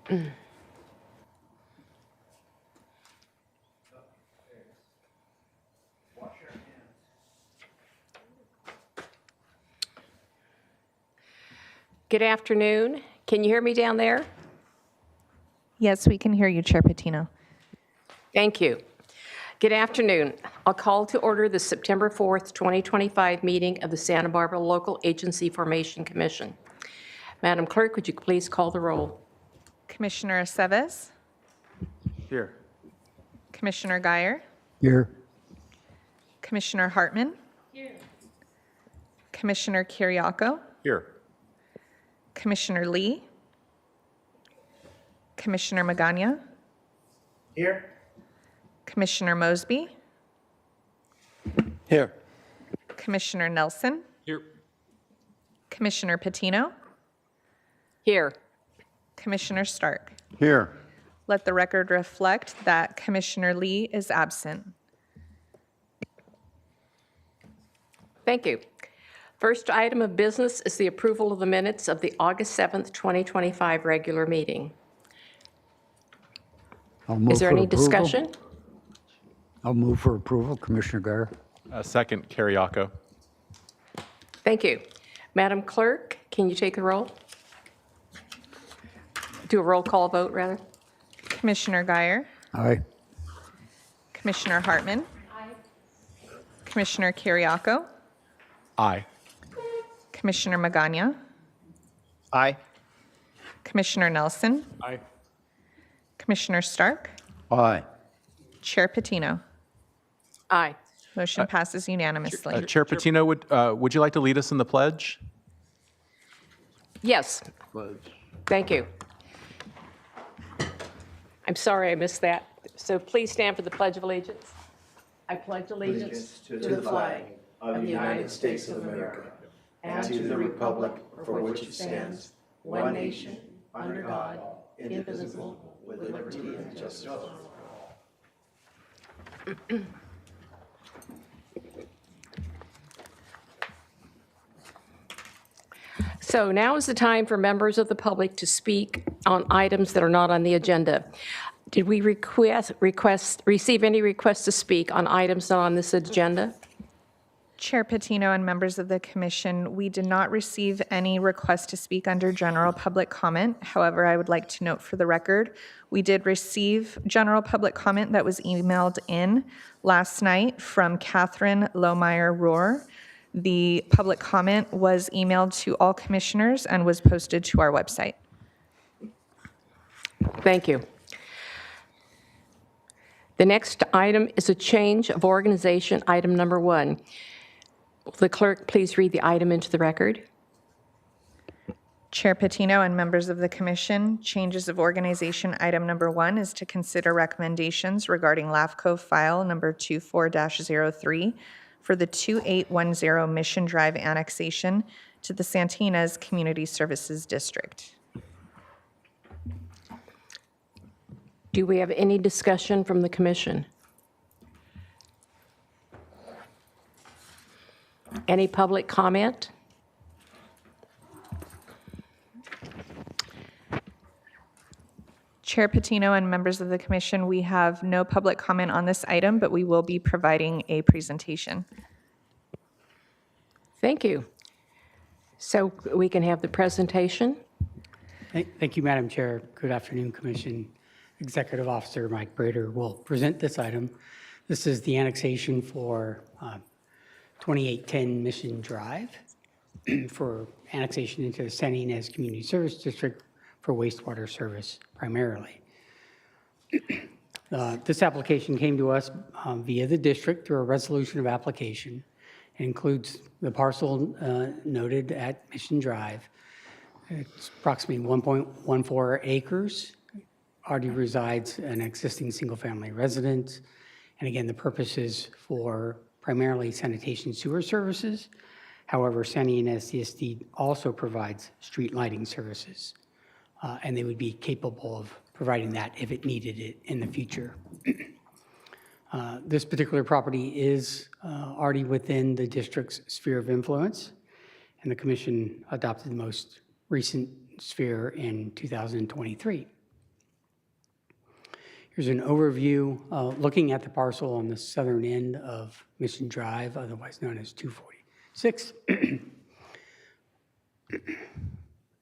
Good afternoon. Can you hear me down there? Yes, we can hear you, Chair Patino. Thank you. Good afternoon. I'll call to order the September 4th, 2025 meeting of the Santa Barbara Local Agency Formation Commission. Madam Clerk, would you please call the roll? Commissioner Aceves? Here. Commissioner Geyer? Here. Commissioner Hartman? Here. Commissioner Kiriakou? Here. Commissioner Lee? Commissioner Magana? Here. Commissioner Mosby? Here. Commissioner Nelson? Here. Commissioner Patino? Here. Commissioner Stark? Here. Let the record reflect that Commissioner Lee is absent. Thank you. First item of business is the approval of the minutes of the August 7th, 2025 regular meeting. I'll move Is there for any approval. discussion? I'll move for approval, Commissioner Geyer. Second, Kiriakou. Thank you. Madam Clerk, can you take the roll? Do a roll call vote, rather. Commissioner Geyer? Aye. Commissioner Hartman? Commissioner Kiriakou? Aye. Commissioner Magana? Aye. Commissioner Nelson? Aye. Commissioner Stark? Aye. Chair Patino? Aye. Motion passes unanimously. Chair Patino, would you like to lead us in the pledge? Yes. Thank you. I'm sorry I missed that. So please stand for the Pledge of Allegiance. I pledge allegiance to the flag of the United States of America and to the republic for which it stands, one nation, under God, indivisible, with liberty and justice for all. So now is the time for members of the public to speak on items that are not on the agenda. Did we receive any requests to speak on items not on this agenda? Chair Patino and members of the commission, we did not receive any requests to speak under general public comment. However, I would like to note for the record, we did receive general public comment that was emailed in last night from Catherine Lohmeyer-Rohr. The public comment was emailed to all commissioners and was posted to our website. Thank you. The next item is a change of organization, item number 1. Will the clerk please read the item into the record? Chair Patino and members of the commission, changes of organization item number 1 is to consider recommendations regarding LAFCO file number 24-03 for the 2810 Mission Drive annexation to the Santa Ynez Community Services District. Do we have any discussion from the commission? Any public comment? Chair Patino and members of the commission, we have no public comment on this item, but we will be providing a presentation. Thank you. So we can have the presentation. Thank you, Madam Chair. Good afternoon, Commission. Executive Officer Mike Brader will present this item. This is the annexation for 2810 Mission Drive for annexation into the Santa Ynez Community Service District for wastewater service primarily. This application came to us via the district through a resolution of application. It includes the parcel noted at Mission Drive. It's approximately 1.14 acres. Already resides an existing single-family residence. And again, the purpose is for primarily sanitation sewer services. However, Santa Ynez CSD also provides street lighting services. And they would be capable of providing that if it needed it in the future. This particular property is already within the district's sphere of influence, and the commission adopted the most recent sphere in 2023. Here's an overview looking at the parcel on the southern end of Mission Drive, otherwise known as 246.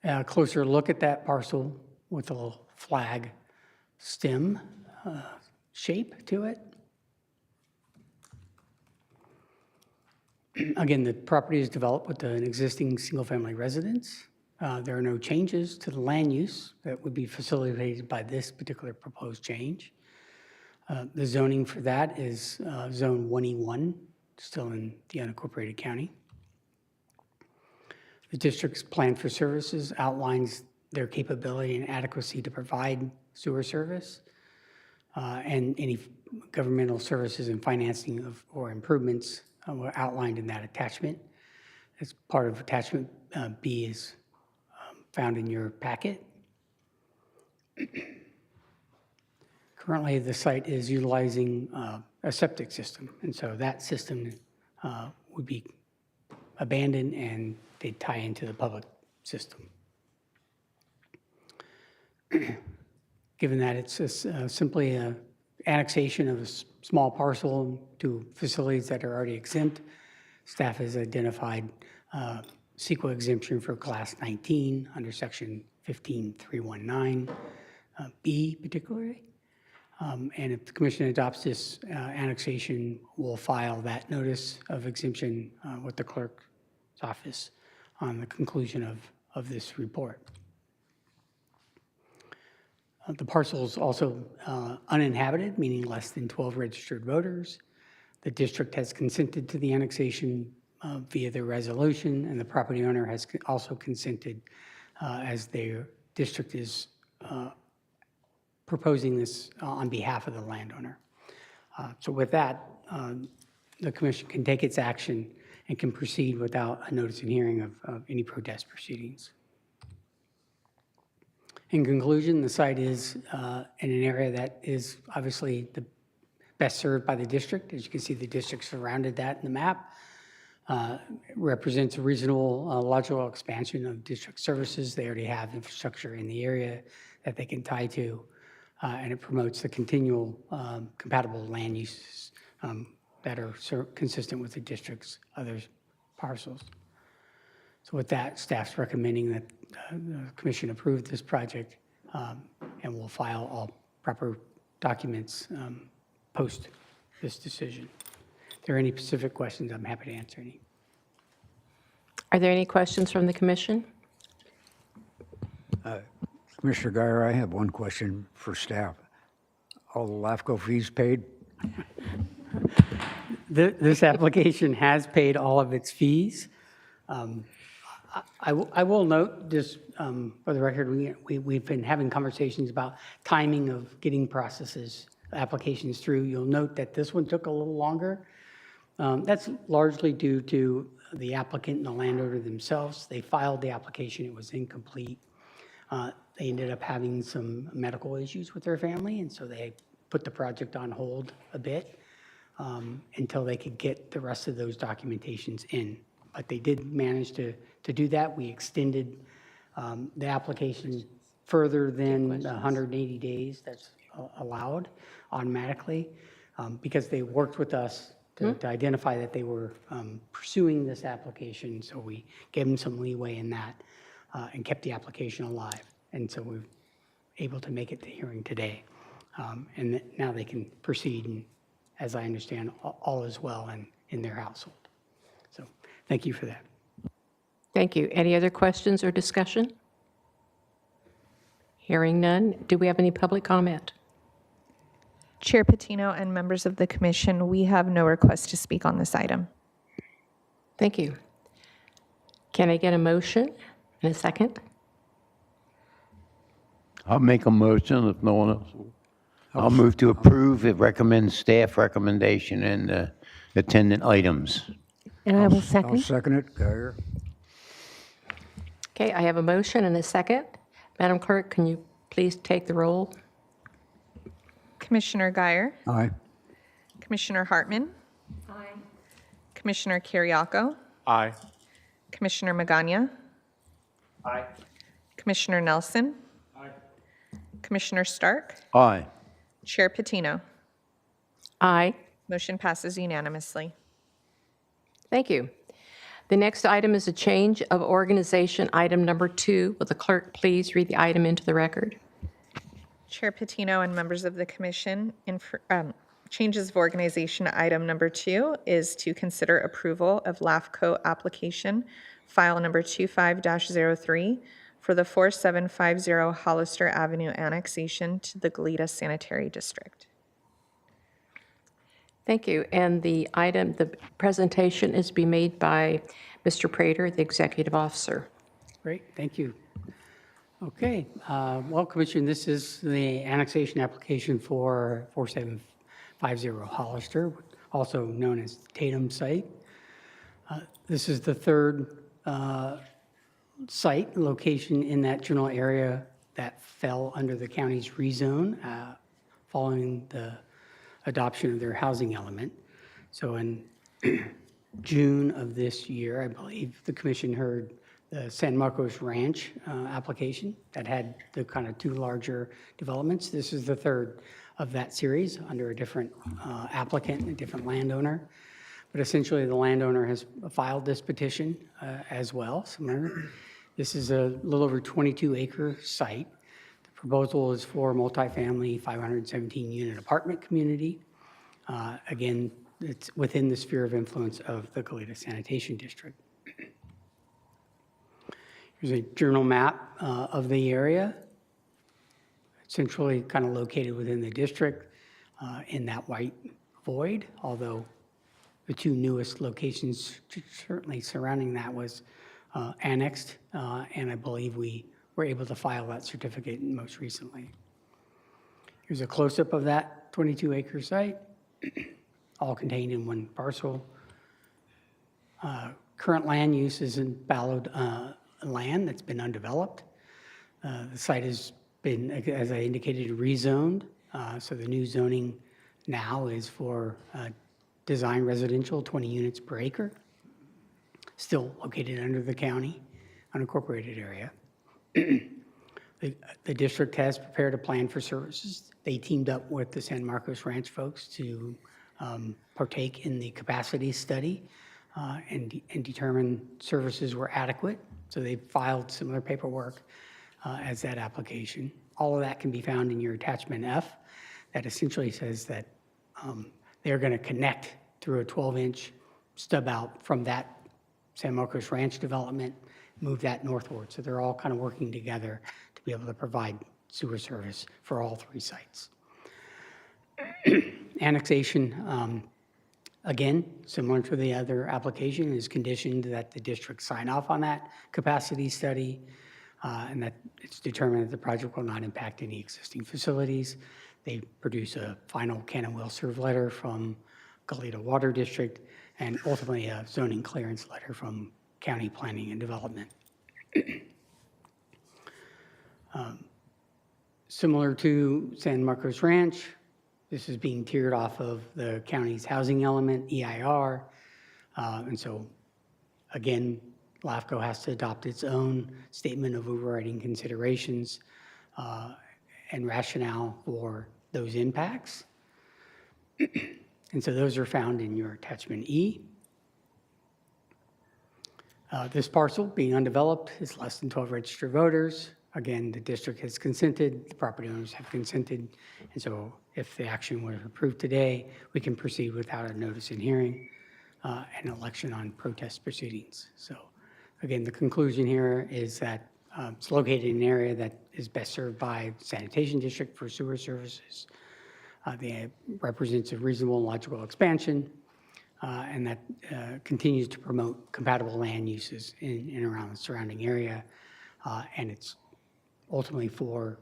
A closer look at that parcel with a little flag stem shape to it. Again, the property is developed with an existing single-family residence. There are no changes to the land use that would be facilitated by this particular proposed change. The zoning for that is Zone 1E1, still in the unincorporated county. The district's plan for services outlines their capability and adequacy to provide sewer service and any governmental services and financing or improvements were outlined in that attachment. As part of attachment B is found in your packet. Currently, the site is utilizing a septic system, and so that system would be abandoned and they'd tie into the public system. Given that it's simply an annexation of a small parcel to facilities that are already exempt, staff has identified CEQA exemption for Class 19 under Section 15319, B particularly. And if the commission adopts this annexation, we'll file that notice of exemption with the clerk's office on the conclusion of this report. The parcel is also uninhabited, meaning less than 12 registered voters. The district has consented to the annexation via the resolution, and the property owner has also consented as their district is proposing this on behalf of the landowner. So with that, the commission can take its action and can proceed without a notice and hearing of any protest proceedings. In conclusion, the site is in an area that is obviously the best served by the district. As you can see, the district surrounded that in the map. Represents a reasonable logical expansion of district services. They already have infrastructure in the area that they can tie to, and it promotes the continual compatible land uses that are consistent with the district's other parcels. So with that, staff's recommending that the commission approve this project, and we'll file all proper documents post this decision. If there are any specific questions, I'm happy to answer any. Are there any questions from the commission? Commissioner Guyer, I have one question for staff. All the LAFCO fees paid? This application has paid all of its fees. I will note, just for the record, we've been having conversations about timing of getting applications through. You'll note that this one took a little longer. That's largely due to the applicant and the landowner themselves. They filed the application, it was incomplete. They ended up having some medical issues with their family, and so they put the project on hold a bit until they could get the rest of those documentations in. But they did manage to do that. We extended the application further than the 180 days that's allowed automatically because they worked with us to identify that they were pursuing this application. So we gave them some leeway in that and kept the application alive. And so we're able to make it to hearing today. And now they can proceed, and as I understand, all is well in their household. So thank you for that. Thank you. Any other questions or discussion? Hearing none. Do we have any public comment? Chair Patino and members of the commission, we have no request to speak on this item. Thank you. Can I get a motion and a second? I'll make a motion if no one else will. I'll move to approve. It recommends staff recommendation and the attendant items. And I will I'll second. second it, Guyer. Okay, I have a motion and a second. Madam Clerk, can you please take the roll? Commissioner Guyer, Aye. Commissioner Hartman. Aye. Commissioner Kiriakou, Aye. Commissioner Magana. Aye. Commissioner Nelson. Aye. Commissioner Stark, Aye. Chair Patino. Aye. Motion passes unanimously. Thank you. The next item is a change of organization, item number 2. Will the clerk please read the item into the record? Chair Patino and members of the commission, changes of organization item number 2 is to consider approval of LAFCO application file number 25-03 for the 4750 Hollister Avenue annexation to the Goleta Sanitary District. Thank you. And the presentation is to be made by Mr. Prater, the executive officer. Great, thank you. Okay, well, Commissioner, this is the annexation application for 4750 Hollister, also known as Tatum site. This is the third site location in that general area that fell under the county's rezone following the adoption of their housing element. So in June of this year, I believe, the commission heard the San Marcos Ranch application that had the kind of 2 larger developments. This is the third of that series under a different applicant and a different landowner. But essentially, the landowner has filed this petition as well. This is a little over 22-acre site. The proposal is for multifamily 517-unit apartment community. Again, it's within the sphere of influence of the Goleta Sanitation District. Here's a journal map of the area, centrally kind of located within the district in that white void, although the 2 newest locations certainly surrounding that was annexed, and I believe we were able to file that certificate most recently. Here's a close-up of that 22-acre site, all contained in one parcel. Current land use is in fallowed land that's been undeveloped. The site has been, as I indicated, rezoned. So the new zoning now is for design residential, 20 units per acre, still located under the county, unincorporated area. The district has prepared a plan for services. They teamed up with the San Marcos Ranch folks to partake in the capacity study and determine services were adequate. So they filed similar paperwork as that application. All of that can be found in your attachment F. That essentially says that they're going to connect through a 12-inch stub out from that San Marcos Ranch development, move that northward. So they're all kind of working together to be able to provide sewer service for all 3 sites. Annexation, again, similar to the other application, is conditioned that the district sign off on that capacity study and that it's determined that the project will not impact any existing facilities. They produce a final can and will serve letter from Goleta Water District and ultimately a zoning clearance letter from County Planning and Development. Similar to San Marcos Ranch, this is being tiered off of the county's housing element, EIR. And so, again, LAFCO has to adopt its own statement of overriding considerations and rationale for those impacts. And so those are found in your attachment E. This parcel, being undeveloped, is less than 12 registered voters. Again, the district has consented, the property owners have consented, and so if the action were approved today, we can proceed without a notice and hearing and election on protest proceedings. So again, the conclusion here is that it's located in an area that is best served by sanitation district for sewer services. They represents a reasonable and logical expansion, and that continues to promote compatible land uses in and around the surrounding area, and it's ultimately for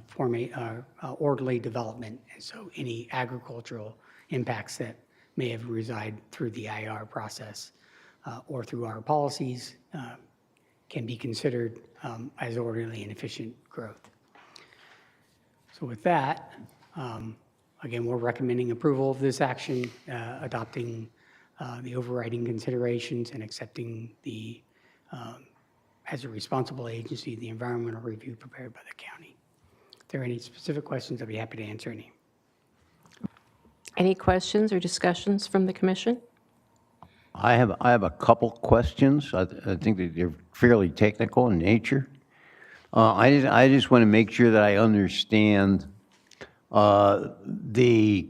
orderly development. And so any agricultural impacts that may have reside through the IR process or through our policies can be considered as orderly and efficient growth. So with that, again, we're recommending approval of this action, adopting the overriding considerations and accepting the, as a responsible agency, the environmental review prepared by the county. If there are any specific questions, I'd be happy to answer any. Any questions or discussions from the commission? I have a couple questions. I think that they're fairly technical in nature. I just want to make sure that I understand the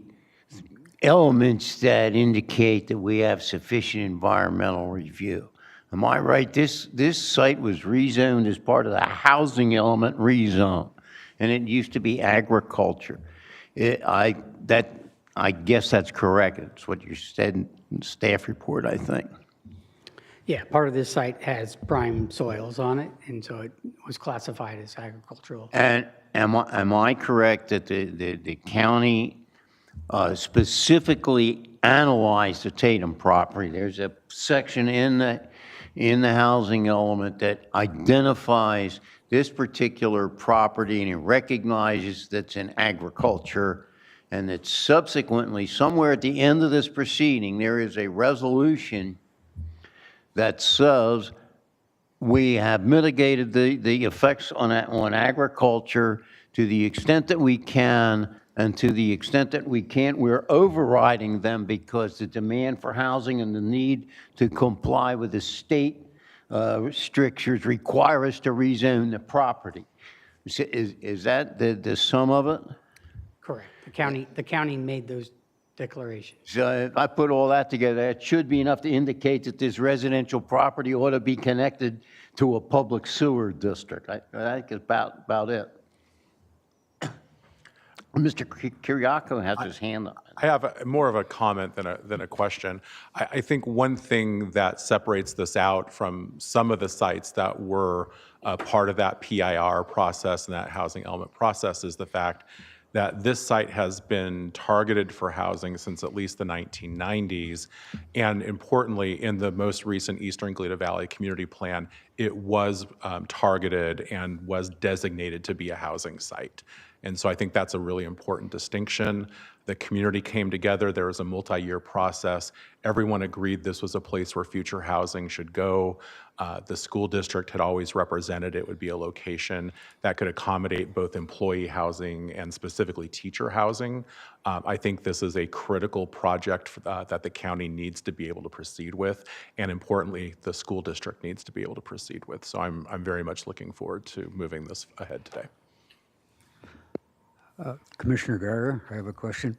elements that indicate that we have sufficient environmental review. Am I right? This site was rezoned as part of the housing element rezone, and it used to be agriculture. I guess that's correct. It's what you said in the staff report, I think. Yeah, part of this site has prime soils on it, and so it was classified as agricultural. And am I correct that the county specifically analyzed the Tatum property? There's a section in the housing element that identifies this particular property, and it recognizes that it's in agriculture, and that subsequently, somewhere at the end of this proceeding, there is a resolution that says we have mitigated the effects on agriculture to the extent that we can, and to the extent that we can't, we're overriding them because the demand for housing and the need to comply with the state strictures require us to rezone the property. Is that the sum of it? Correct. The county made those declarations. So if I put all that together, it should be enough to indicate that this residential property ought to be connected to a public sewer district. I think it's about it. Mr. Kiriakou has his hand up. I have more of a comment than a question. I think one thing that separates this out from some of the sites that were part of that PIR process and that housing element process is the fact that this site has been targeted for housing since at least the 1990s. And importantly, in the most recent Eastern Galita Valley Community Plan, it was targeted and was designated to be a housing site. And so I think that's a really important distinction. The community came together, there was a multi-year process. Everyone agreed this was a place where future housing should go. The school district had always represented it would be a location that could accommodate both employee housing and specifically teacher housing. I think this is a critical project that the county needs to be able to proceed with, and importantly, the school district needs to be able to proceed with. So I'm very much looking forward to moving this ahead today. Commissioner Geiger, I have a question.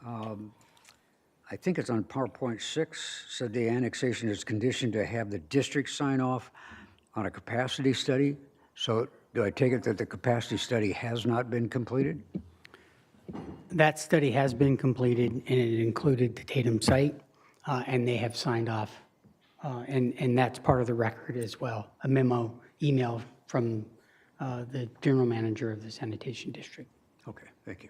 I think it's on PowerPoint 6, said the annexation is conditioned to have the district sign off on a capacity study. So do I take it that the capacity study has not been completed? That study has been completed, and it included the Tatum site, and they have signed off. And that's part of the record as well, a email from the general manager of the sanitation district. Okay, thank you.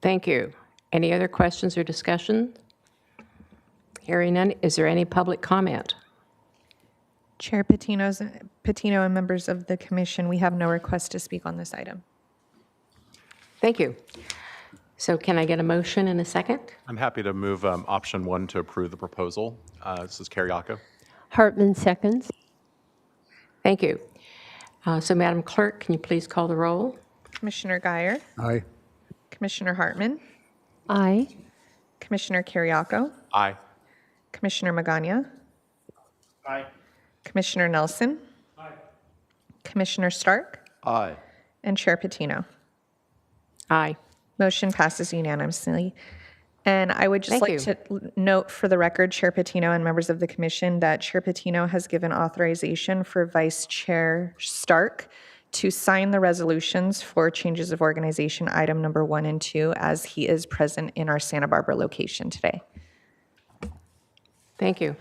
Thank you. Any other questions or discussion? Hearing none, is there any public comment? Chair Patino and members of the commission, we have no request to speak on this item. Thank you. So can I get a motion in a second? I'm happy to move option 1 to approve the proposal. This is Kiriakou. Hartman seconds. Thank you. So Madam Clerk, can you please call the roll? Commissioner Geier, Aye. Commissioner Hartman, Aye. Commissioner Kiriakou, Aye. Commissioner Magana, Aye. Commissioner Nelson, Commissioner Stark, Aye. and Chair Patino. Aye. Motion passes unanimously. And I would just Thank like to note for the record, Chair Patino and members of the commission, that Chair Patino has given authorization for Vice Chair Stark to sign the resolutions for changes of organization item number 1 and 2 as he is present in our Santa Barbara location today. Thank you.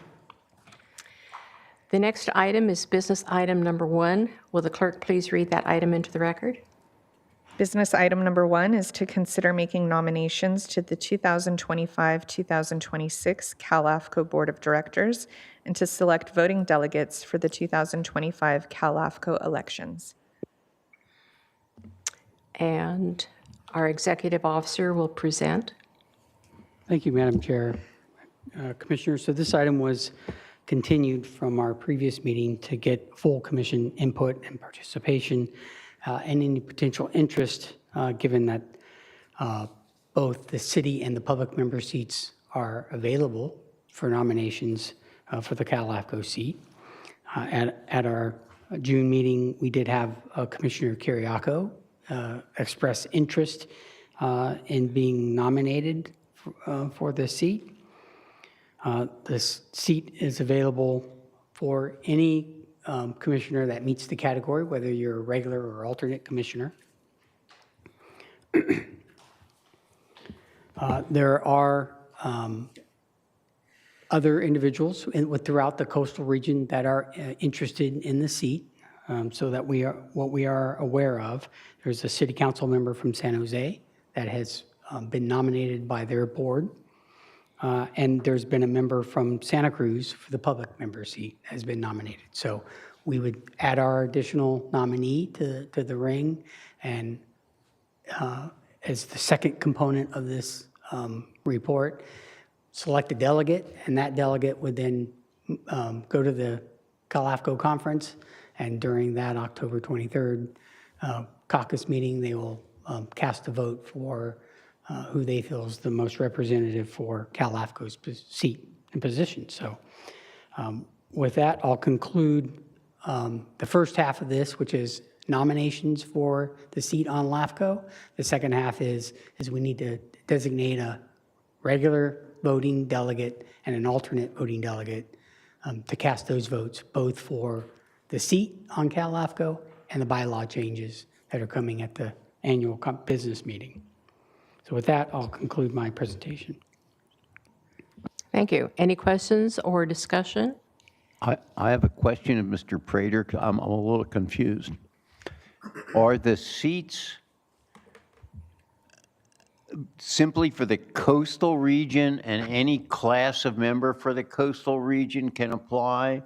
The next item is business item number 1. Will the clerk please read that item into the record? Business item number 1 is to consider making nominations to the 2025-2026 LAFCO Board of Directors and to select voting delegates for the 2025 LAFCO elections. And our executive officer will present. Thank you, Madam Chair. Commissioner, so this item was continued from our previous meeting to get full commission input and participation and any potential interest, given that both the city and the public member seats are available for nominations for the Cal LAFCO seat. At our June meeting, we did have Commissioner Kiriako express interest in being nominated for this seat. This seat is available for any commissioner that meets the category, whether you're a regular or alternate commissioner. There are other individuals throughout the coastal region that are interested in the seat, so that what we are aware of. There's a city council member from San Jose that has been nominated by their board. And there's been a member from Santa Cruz for the public member seat has been nominated. So we would add our additional nominee to the ring, and as the second component of this report, select a delegate, and that delegate would then go to the Cal LAFCO conference, and during that October 23rd caucus meeting, they will cast a vote for who they feel is the most representative for Cal LAFCO's seat and position. So with that, I'll conclude the first half of this, which is nominations for the seat on LAFCO. The second half is we need to designate a regular voting delegate and an alternate voting delegate to cast those votes, both for the seat on Cal LAFCO and the bylaw changes that are coming at the annual business meeting. So with that, I'll conclude my presentation. Thank you. Any questions or discussion? I have a question of Mr. Prater. I'm a little confused. Are the seats simply for the coastal region, and any class of member for the coastal region can apply?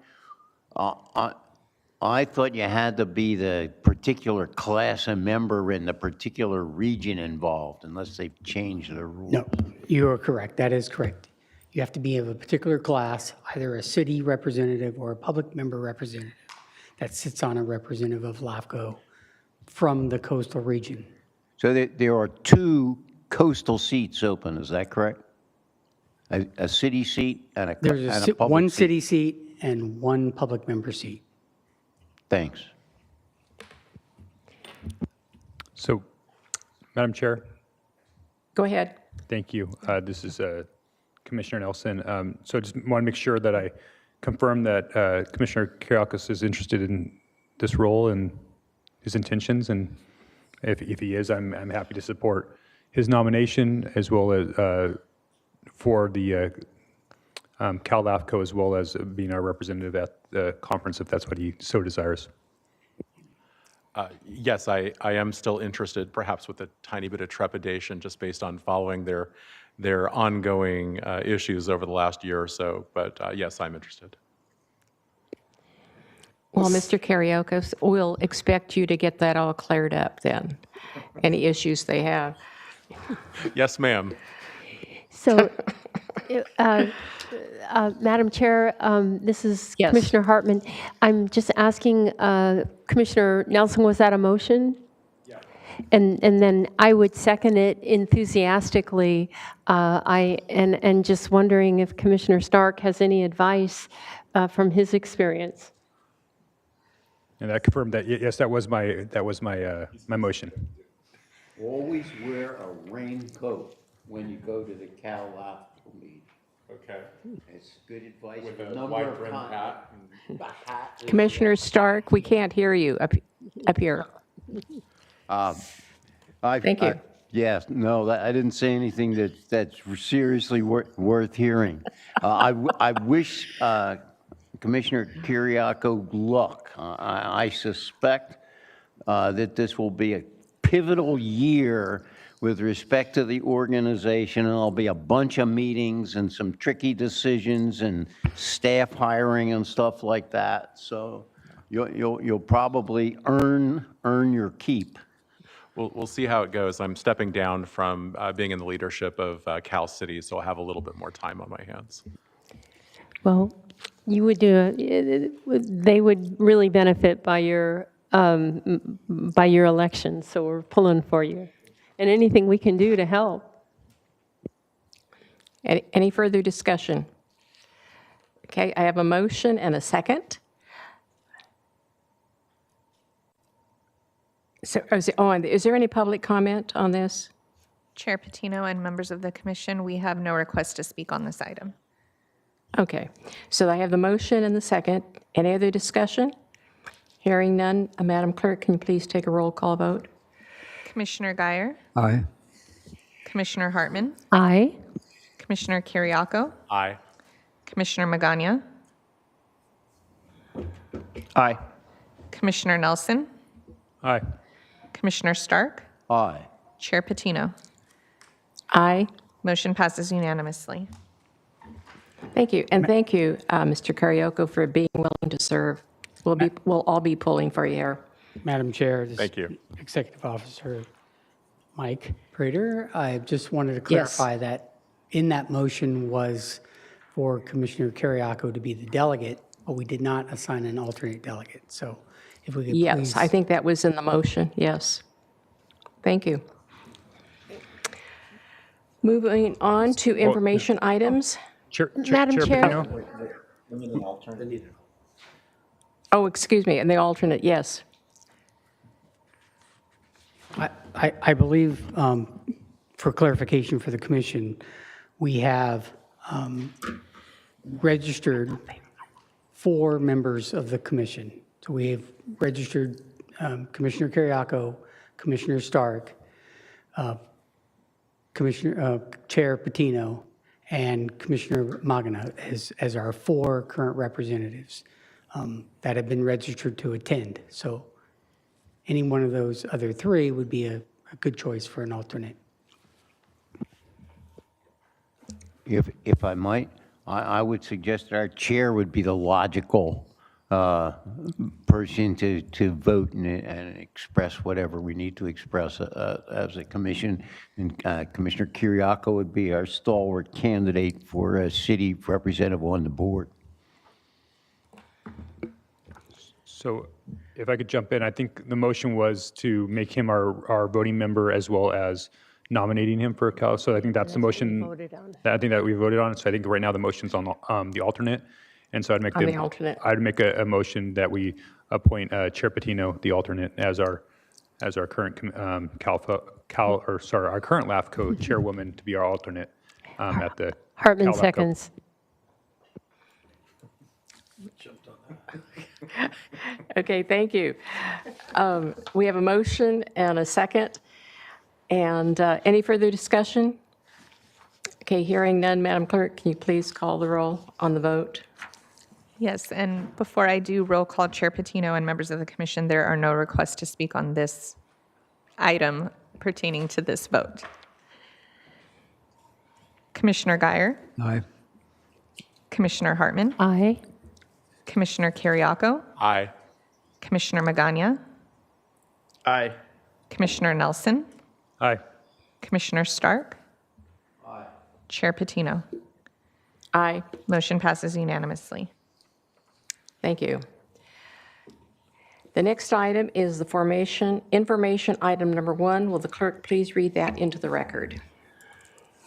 I thought you had to be the particular class of member in the particular region involved, unless they've changed the rules. No, you are correct. That is correct. You have to be of a particular class, either a city representative or a public member representative that sits on a representative of LAFCO from the coastal region. So there are 2 coastal seats open, is that correct? A city seat and a There's public one seat? city seat and one public member seat. Thanks. So, Madam Chair, Go ahead. thank you. This is Commissioner Nelson. So just want to make sure that I confirm that Commissioner Kiriakis is interested in this role and his intentions, and if he is, I'm happy to support his nomination, as well as for the Cal LAFCO, as well as being our representative at the conference, if that's what he so desires. Yes, I am still interested, perhaps with a tiny bit of trepidation, just based on following their ongoing issues over the last year or so. But yes, I'm interested. Well, Mr. Kariakis, we'll expect you to get that all cleared up then, any issues they have. Yes, ma'am. So, Madam Chair, this is Yes. Commissioner Hartman. I'm just asking, Commissioner Nelson, was that a motion? Yeah. And then I would second it enthusiastically. And just wondering if Commissioner Stark has any advice from his experience. And I confirm that, yes, that was my my motion. Always wear a raincoat when you go to the Cal LAFCO meeting. Okay. It's good advice. With A a number wide of brimmed times. hat. The hat is- Commissioner Stark, we can't hear you up here. Thank you. Yes, no, I didn't say anything that's seriously worth hearing. I wish Commissioner Kiriako luck. I suspect that this will be a pivotal year with respect to the organization, and there'll be a bunch of meetings and some tricky decisions and staff hiring and stuff like that. So you'll probably earn your keep. We'll see how it goes. I'm stepping down from being in the leadership of Cal City, so I'll have a little bit more time on my hands. Well, you would do, they would really benefit by your by your election, so we're pulling for you. And anything we can do to help. Any further discussion? Okay, I have a motion and a second. So, is there any public comment on this? Chair Patino and members of the commission, we have no request to speak on this item. Okay, so I have the motion and the second. Any other discussion? Hearing none, Madam Clerk, can you please take a roll call vote? Commissioner Guyer, Aye. Commissioner Hartman, Aye. Commissioner Kiriako, Aye. Commissioner Magana, Aye. Commissioner Nelson, Aye. Commissioner Stark, Aye. Chair Patino. Aye. Motion passes unanimously. Thank you, and thank you, Mr. Karioko, for being willing to serve. We'll all be pulling for you here. Madam Chair. this Thank you. Executive Officer Mike Prater, I just wanted to clarify that in that motion was for Commissioner Kiriako to be the delegate, but we did not assign an alternate delegate. So if we could please. Yes, I think that was in the motion, yes. Thank you. Moving on to information items. Madam Chair. Patino? Oh, excuse me, and the alternate, yes. I believe, for clarification for the commission, we have registered 4 members of the commission. So we have registered Commissioner Kiriako, Commissioner Stark, Chair Patino, and Commissioner Magana as our 4 current representatives that have been registered to attend. So any one of those other 3 would be a good choice for an alternate. If I might, I would suggest that our chair would be the logical person to vote and express whatever we need to express as a commission. And Commissioner Kiriako would be our stalwart candidate for a city representative on the board. So if I could jump in, I think the motion was to make him our voting member as well as nominating him for Cal. So I think that's the motion. I think that we voted on. So I think right now the motion's on the alternate. And so I'd make On the alternate. I'd make a motion that we appoint Chair Patino, the alternate, as our current our current LAFCO chairwoman to be our alternate at the Hartman Cal LAFCO. seconds. Okay, thank you. We have a motion and a second. And any further discussion? Okay, hearing none, Madam Clerk, can you please call the roll on the vote? Yes, and before I do roll call, Chair Patino and members of the commission, there are no requests to speak on this item pertaining to this vote. Commissioner Guyer, Aye. Commissioner Hartman, Aye. Commissioner Kiriako, Aye. Commissioner Magana, Aye. Commissioner Nelson, Aye. Commissioner Stark, Chair Patino. Aye. Motion passes unanimously. Thank you. The next item is the information item number 1. Will the clerk please read that into the record?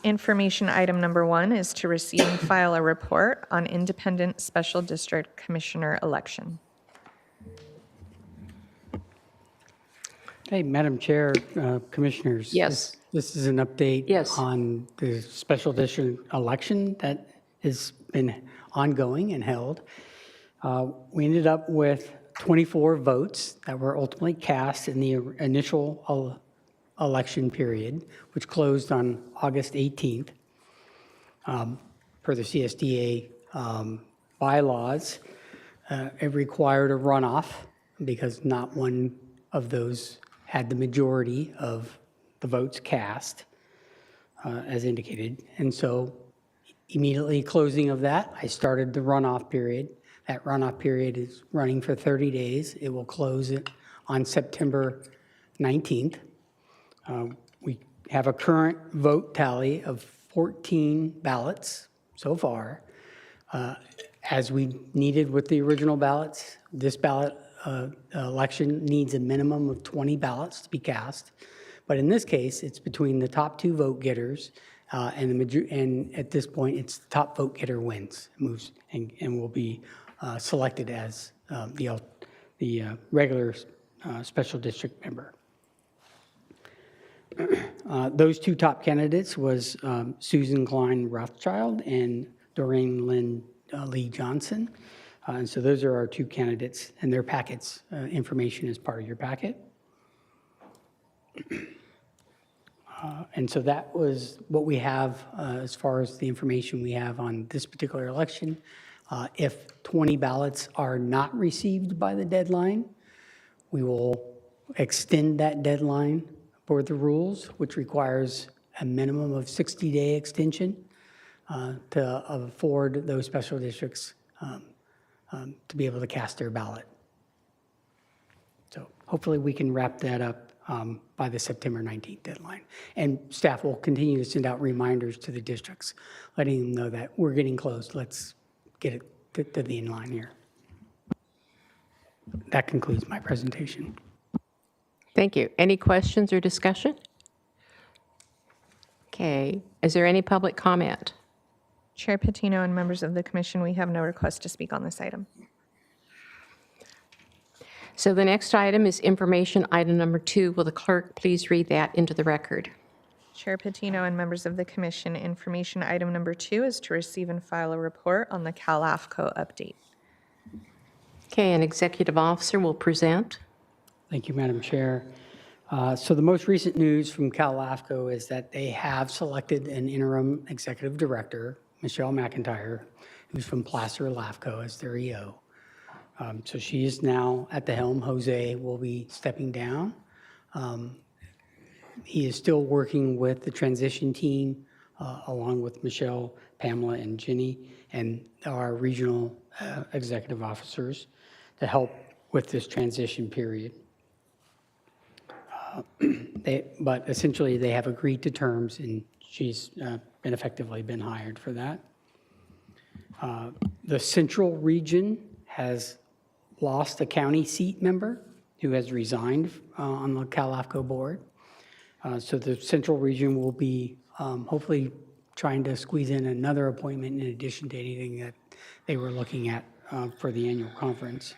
Information item number 1 is to receive and file a report on independent special district commissioner election. Hey, Madam Chair, Commissioners. Yes. This is an update. Yes. On the special district election that has been ongoing and held. We ended up with 24 votes that were ultimately cast in the initial election period, which closed on August 18th. Per the CSDA bylaws, it required a runoff because not one of those had the majority of the votes cast, as indicated. And so immediately closing of that, I started the runoff period. That runoff period is running for 30 days. It will close it on September 19th. We have a current vote tally of 14 ballots so far. As we needed with the original ballots, this ballot election needs a minimum of 20 ballots to be cast. But in this case, it's between the top 2 vote getters, and at this point, it's the top vote getter wins, moves, and will be selected as the regular special district member. Those 2 top candidates was Susan Klein Rothschild and Doreen Lynn Lee Johnson. And so those are our 2 candidates, and their packets, information is part of your packet. And so that was what we have as far as the information we have on this particular election. If 20 ballots are not received by the deadline, we will extend that deadline for the rules, which requires a minimum of 60-day extension to afford those special districts to be able to cast their ballot. So hopefully we can wrap that up by the September 19th deadline. And staff will continue to send out reminders to the districts, letting them know that we're getting close. Let's get it to the end line here. That concludes my presentation. Thank you. Any questions or discussion? Okay. Is there any public comment? Chair Patino and members of the commission, we have no request to speak on this item. So the next item is information item number 2. Will the clerk please read that into the record? Chair Patino and members of the commission, information item number 2 is to receive and file a report on the LAFCO update. Okay, an executive officer will present. Thank you, Madam Chair. So the most recent news from LAFCO is that they have selected an interim executive director, Michelle McIntyre, who's from Placer LAFCO as their EO. So she is now at the helm. Jose will be stepping down. He is still working with the transition team, along with Michelle, Pamela, and Jenny, and our regional executive officers to help with this transition period. But essentially, they have agreed to terms, and she's effectively been hired for that. The central region has lost a county seat member who has resigned on the LAFCO board. So the central region will be hopefully trying to squeeze in another appointment in addition to anything that they were looking at for the annual conference.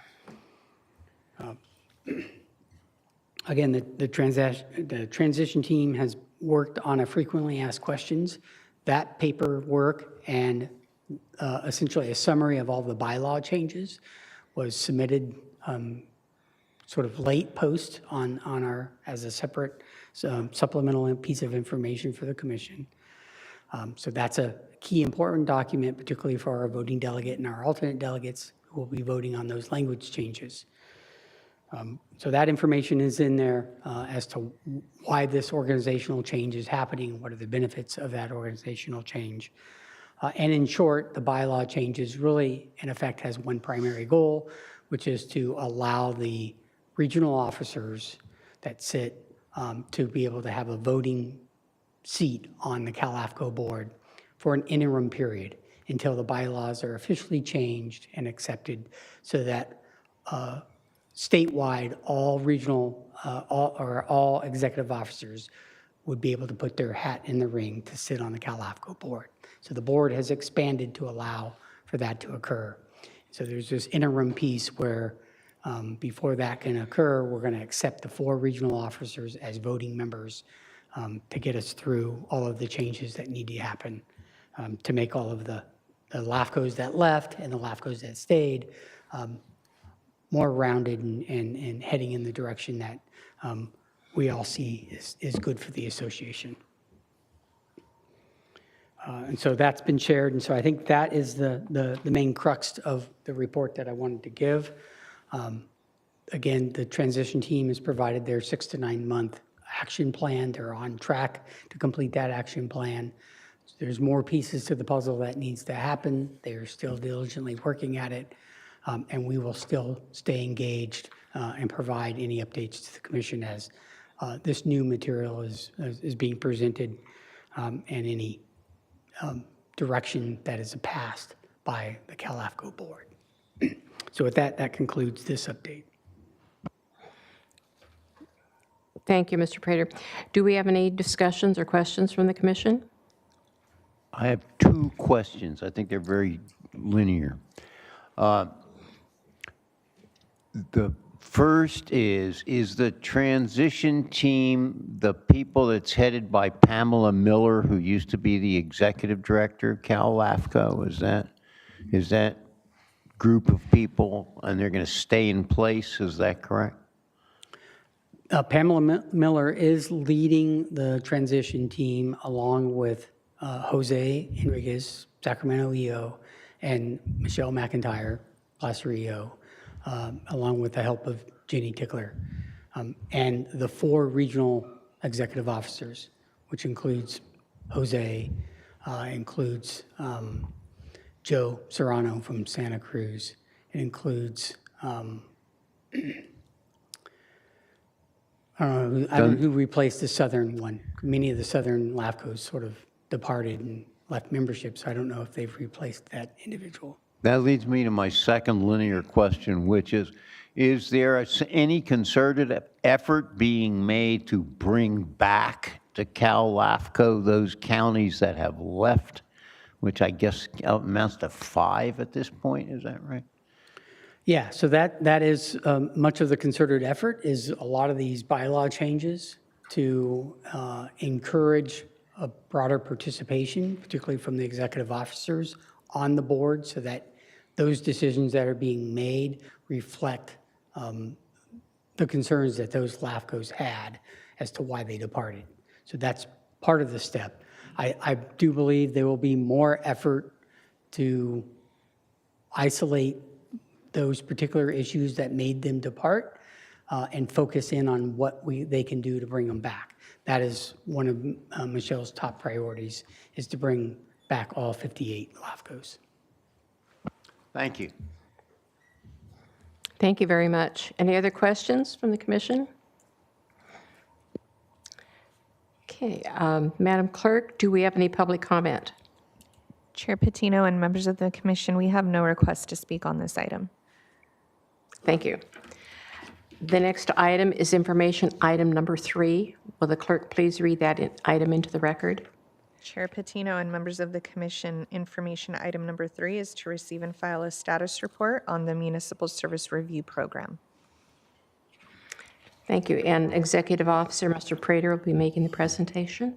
Again, the transition team has worked on a frequently asked questions. That paperwork and essentially a summary of all the bylaw changes was submitted sort of late post on our, as a separate supplemental piece of information for the commission. So that's a key important document, particularly for our voting delegate and our alternate delegates who will be voting on those language changes. So that information is in there as to why this organizational change is happening, what are the benefits of that organizational change. And in short, the bylaw changes really, in effect, has one primary goal, which is to allow the regional officers that sit to be able to have a voting seat on the LAFCO board for an interim period until the bylaws are officially changed and accepted, so that statewide, all regional all executive officers would be able to put their hat in the ring to sit on the LAFCO board. So the board has expanded to allow for that to occur. So there's this interim piece where before that can occur, we're going to accept the 4 regional officers as voting members to get us through all of the changes that need to happen to make all of the LAFCOs that left and the LAFCOs that stayed more rounded and heading in the direction that we all see is good for the association. And so that's been shared, and so I think that is the main crux of the report that I wanted to give. Again, the transition team has provided their 6 to 9 month action plan. They're on track to complete that action plan. There's more pieces to the puzzle that needs to happen. They're still diligently working at it, and we will still stay engaged and provide any updates to the commission as this new material is being presented and any direction that is passed by the LAFCO board. So with that, that concludes this update. Thank you, Mr. Prater. Do we have any discussions or questions from the commission? I have two questions. I think they're very linear. The first is the transition team the people that's headed by Pamela Miller, who used to be the executive director of Cal LAFCO? Is that group of people, and they're going to stay in place? Is that correct? Pamela Miller is leading the transition team along with Jose Enriquez, Sacramento EO, and Michelle McIntyre, Placer EO, along with the help of Jenny Tickler, and the 4 regional executive officers, which includes Jose, includes Joe Serrano from Santa Cruz. It includes I don't know who replaced the southern one. Many of the southern LAFCOs sort of departed and left membership, so I don't know if they've replaced that individual. That leads me to my second linear question, which is there any concerted effort being made to bring back to Cal LAFCO those counties that have left, which I guess amounts to 5 at this point? Is that right? Yeah, so that is much of the concerted effort is a lot of these bylaw changes to encourage a broader participation, particularly from the executive officers on the board, so that those decisions that are being made reflect the concerns that those LAFCOs had as to why they departed. So that's part of the step. I do believe there will be more effort to isolate those particular issues that made them depart and focus in on what they can do to bring them back. That is one of Michelle's top priorities, is to bring back all 58 LAFCOs. Thank you. Thank you very much. Any other questions from the commission? Okay, Madam Clerk, do we have any public comment? Chair Patino and members of the commission, we have no request to speak on this item. Thank you. The next item is information item number 3. Will the clerk please read that item into the record? Chair Patino and members of the commission, information item number 3 is to receive and file a status report on the Municipal Service Review Program. Thank you. And Executive Officer Mr. Prater will be making the presentation.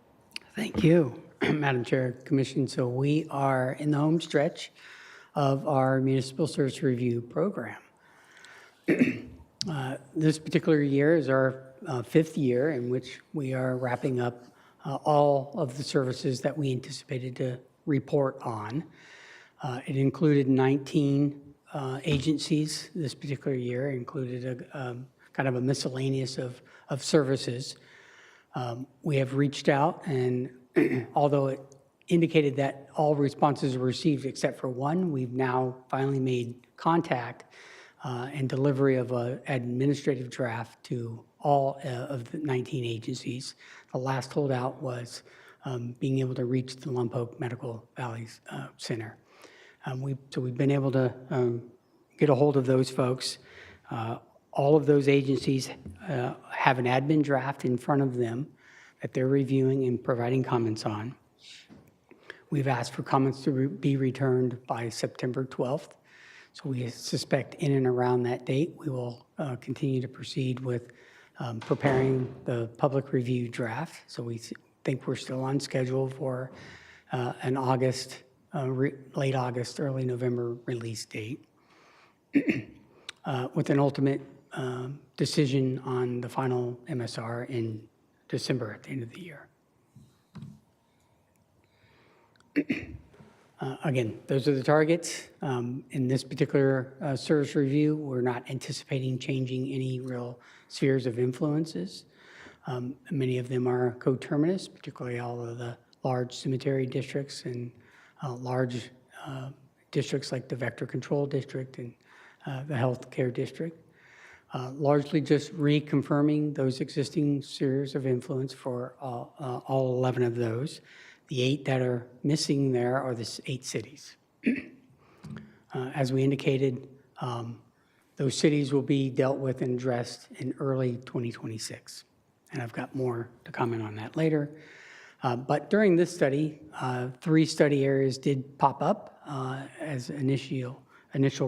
Thank you, Madam Chair, Commission. So we are in the home stretch of our Municipal Service Review Program. This particular year is our 5th year in which we are wrapping up all of the services that we anticipated to report on. It included 19 agencies this particular year, included a kind of a miscellaneous of services. We have reached out, and although it indicated that all responses were received except for one, we've now finally made contact and delivery of an administrative draft to all of the 19 agencies. The last holdout was being able to reach the Lompoc Medical Valley Center. So we've been able to get a hold of those folks. All of those agencies have an admin draft in front of them that they're reviewing and providing comments on. We've asked for comments to be returned by September 12th. So we suspect in and around that date, we will continue to proceed with preparing the public review draft. So we think we're still on schedule for an August, late August, early November release date, with an ultimate decision on the final MSR in December at the end of the year. Again, those are the targets. In this particular service review, we're not anticipating changing any real spheres of influences. Many of them are coterminous, particularly all of the large cemetery districts and large districts like the Vector Control District and the Healthcare District. Largely just reconfirming those existing spheres of influence for all 11 of those. The 8 that are missing there are the 8 cities. As we indicated, those cities will be dealt with and addressed in early 2026. and I've got more to comment on that later. But during this study, 3 study areas did pop up as initial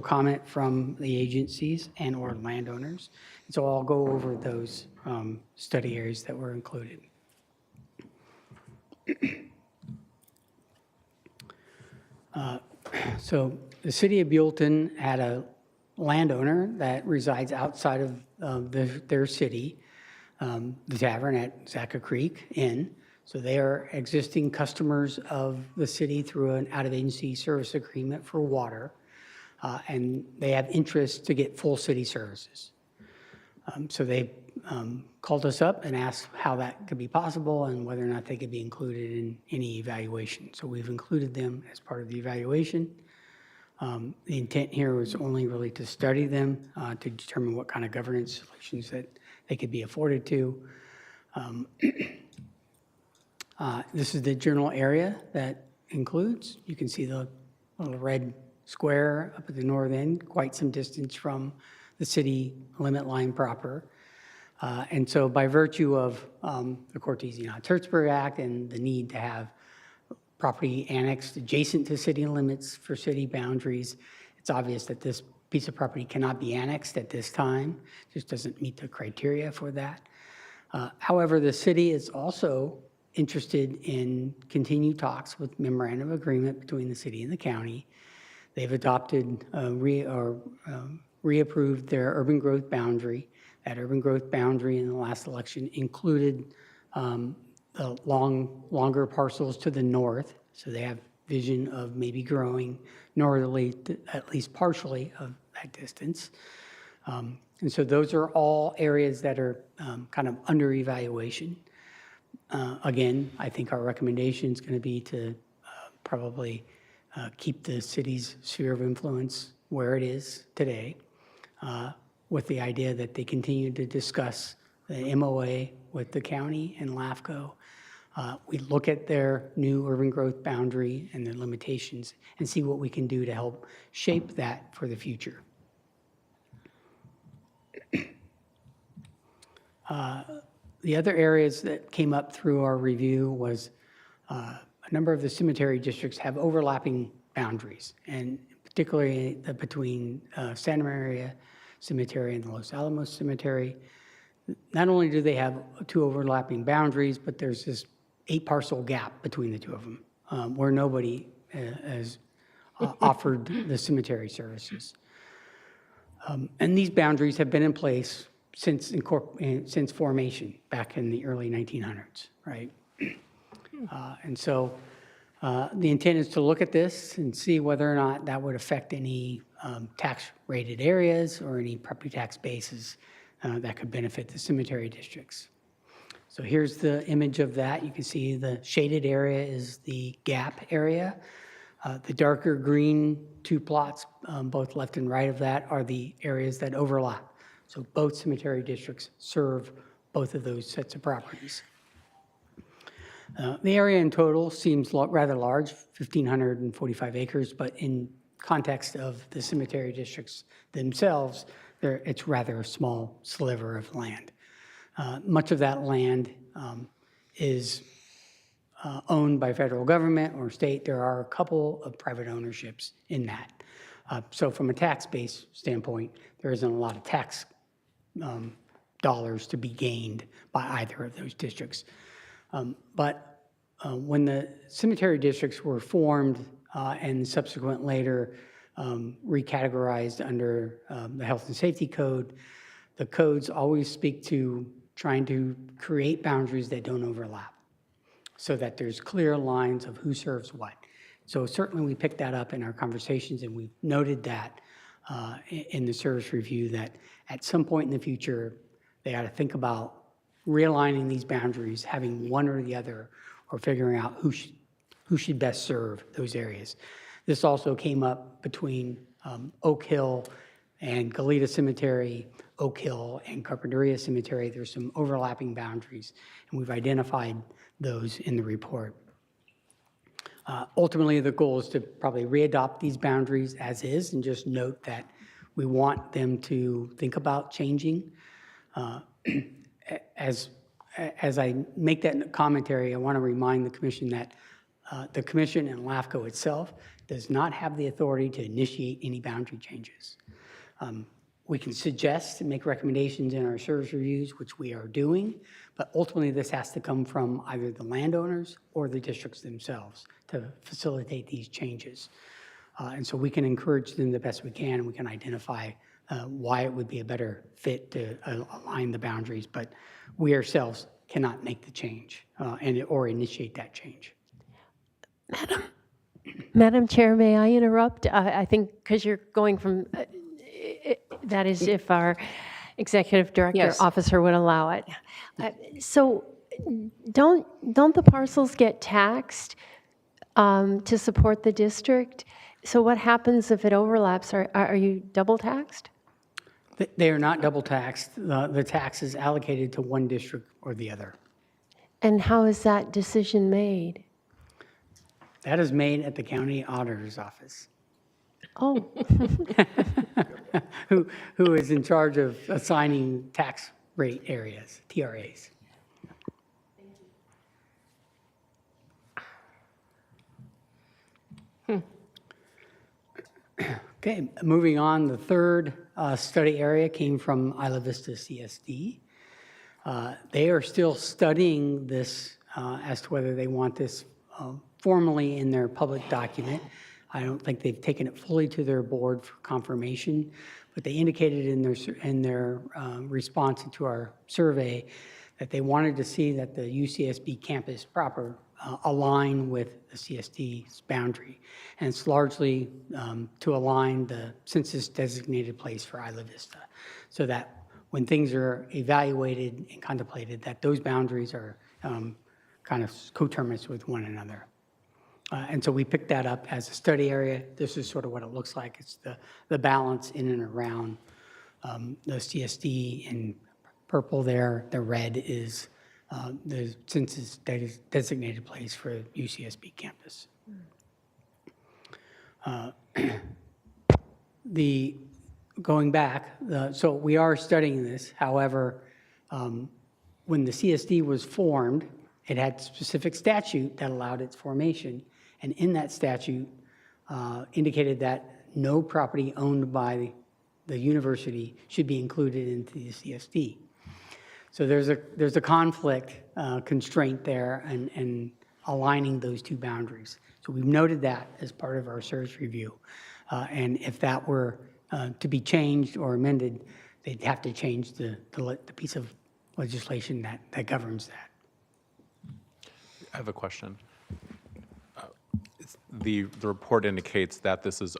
comment from the agencies and or landowners. So I'll go over those study areas that were included. So the city of Buellton had a landowner that resides outside of their city, the tavern at Zacca Creek Inn. So they are existing customers of the city through an out-of-agency service agreement for water, and they have interest to get full city services. So they called us up and asked how that could be possible and whether or not they could be included in any evaluation. So we've included them as part of the evaluation. The intent here was only really to study them, to determine what kind of governance solutions that they could be afforded to. This is the general area that includes. You can see the little red square up at the north end, quite some distance from the city limit line proper. And so by virtue of the Cortese-Hertzberg Act and the need to have property annexed adjacent to city limits for city boundaries, it's obvious that this piece of property cannot be annexed at this time. Just doesn't meet the criteria for that. However, the city is also interested in continued talks with memorandum of agreement between the city and the county. They've adopted reapproved their urban growth boundary. That urban growth boundary in the last election included the longer parcels to the north. So they have vision of maybe growing northerly, at least partially of that distance. And so those are all areas that are kind of under evaluation. Again, I think our recommendation is going to be to probably keep the city's sphere of influence where it is today, with the idea that they continue to discuss the MOA with the county and LAFCO. We look at their new urban growth boundary and their limitations and see what we can do to help shape that for the future. The other areas that came up through our review was a number of the cemetery districts have overlapping boundaries, and particularly between Santa Maria Cemetery and the Los Alamos Cemetery. Not only do they have 2 overlapping boundaries, but there's this 8-parcel gap between the 2 of them, where nobody has offered the cemetery services. And these boundaries have been in place since formation back in the early 1900s, right? And so the intent is to look at this and see whether or not that would affect any tax-rated areas or any property tax bases that could benefit the cemetery districts. So here's the image of that. You can see the shaded area is the gap area. The darker green 2 plots, both left and right of that, are the areas that overlap. So both cemetery districts serve both of those sets of properties. The area in total seems rather large, 1,545 acres, but in context of the cemetery districts themselves, it's rather a small sliver of land. Much of that land is owned by federal government or state. There are a couple of private ownerships in that. So from a tax base standpoint, there isn't a lot of tax dollars to be gained by either of those districts. But when the cemetery districts were formed and subsequent later recategorized under the Health and Safety Code, the codes always speak to trying to create boundaries that don't overlap so that there's clear lines of who serves what. So certainly we picked that up in our conversations, and we noted that in the service review that at some point in the future, they ought to think about realigning these boundaries, having one or the other, or figuring out who should best serve those areas. This also came up between Oak Hill and Goleta Cemetery, Oak Hill and Carpinteria Cemetery. There's some overlapping boundaries, and we've identified those in the report. Ultimately, the goal is to probably readopt these boundaries as is and just note that we want them to think about changing. As as I make that commentary, I want to remind the commission that the commission and LAFCO itself does not have the authority to initiate any boundary changes. We can suggest and make recommendations in our service reviews, which we are doing, but ultimately this has to come from either the landowners or the districts themselves to facilitate these changes. And so we can encourage them the best we can, and we can identify why it would be a better fit to align the boundaries, but we ourselves cannot make the change or initiate that change. Madam Chair, may I interrupt? I think because you're going from, that is if our executive director Yes. officer would allow it. So don't the parcels get taxed to support the district? So what happens if it overlaps? Are you double taxed? They are not double taxed. The tax is allocated to one district or the other. And how is that decision made? That is made at the county auditor's office, Oh, who is in charge of assigning tax rate areas, TRAs. Okay, moving on, the third study area came from Isla Vista CSD. They are still studying this as to whether they want this formally in their public document. I don't think they've taken it fully to their board for confirmation, but they indicated in their response to our survey that they wanted to see that the UCSB campus proper align with the CSD's boundary. And it's largely to align the census designated place for Isla Vista, so that when things are evaluated and contemplated, that those boundaries are kind of coterminous with one another. And so we picked that up as a study area. This is sort of what it looks like. It's the balance in and around the CSD in purple there. The red is the census designated place for UCSB campus. Going back, so we are studying this. However, when the CSD was formed, it had specific statute that allowed its formation. And in that statute indicated that no property owned by the university should be included into the CSD. So there's a conflict constraint there and aligning those two boundaries. So we've noted that as part of our service review. And if that were to be changed or amended, they'd have to change the piece of legislation that governs that. I have a question. The report indicates that this is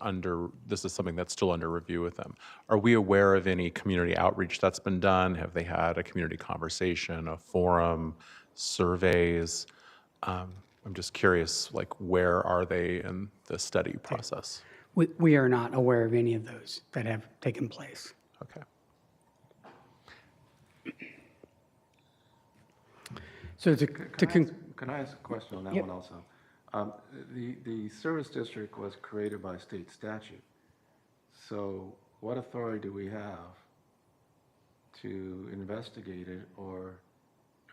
something that's still under review with them. Are we aware of any community outreach that's been done? Have they had a community conversation, a forum, surveys? I'm just curious, like, where are they in the study process? We are not aware of any of those that have taken place. Okay. So Can I ask a question on that Yep. one also? The service district was created by state statute. So what authority do we have to investigate it, or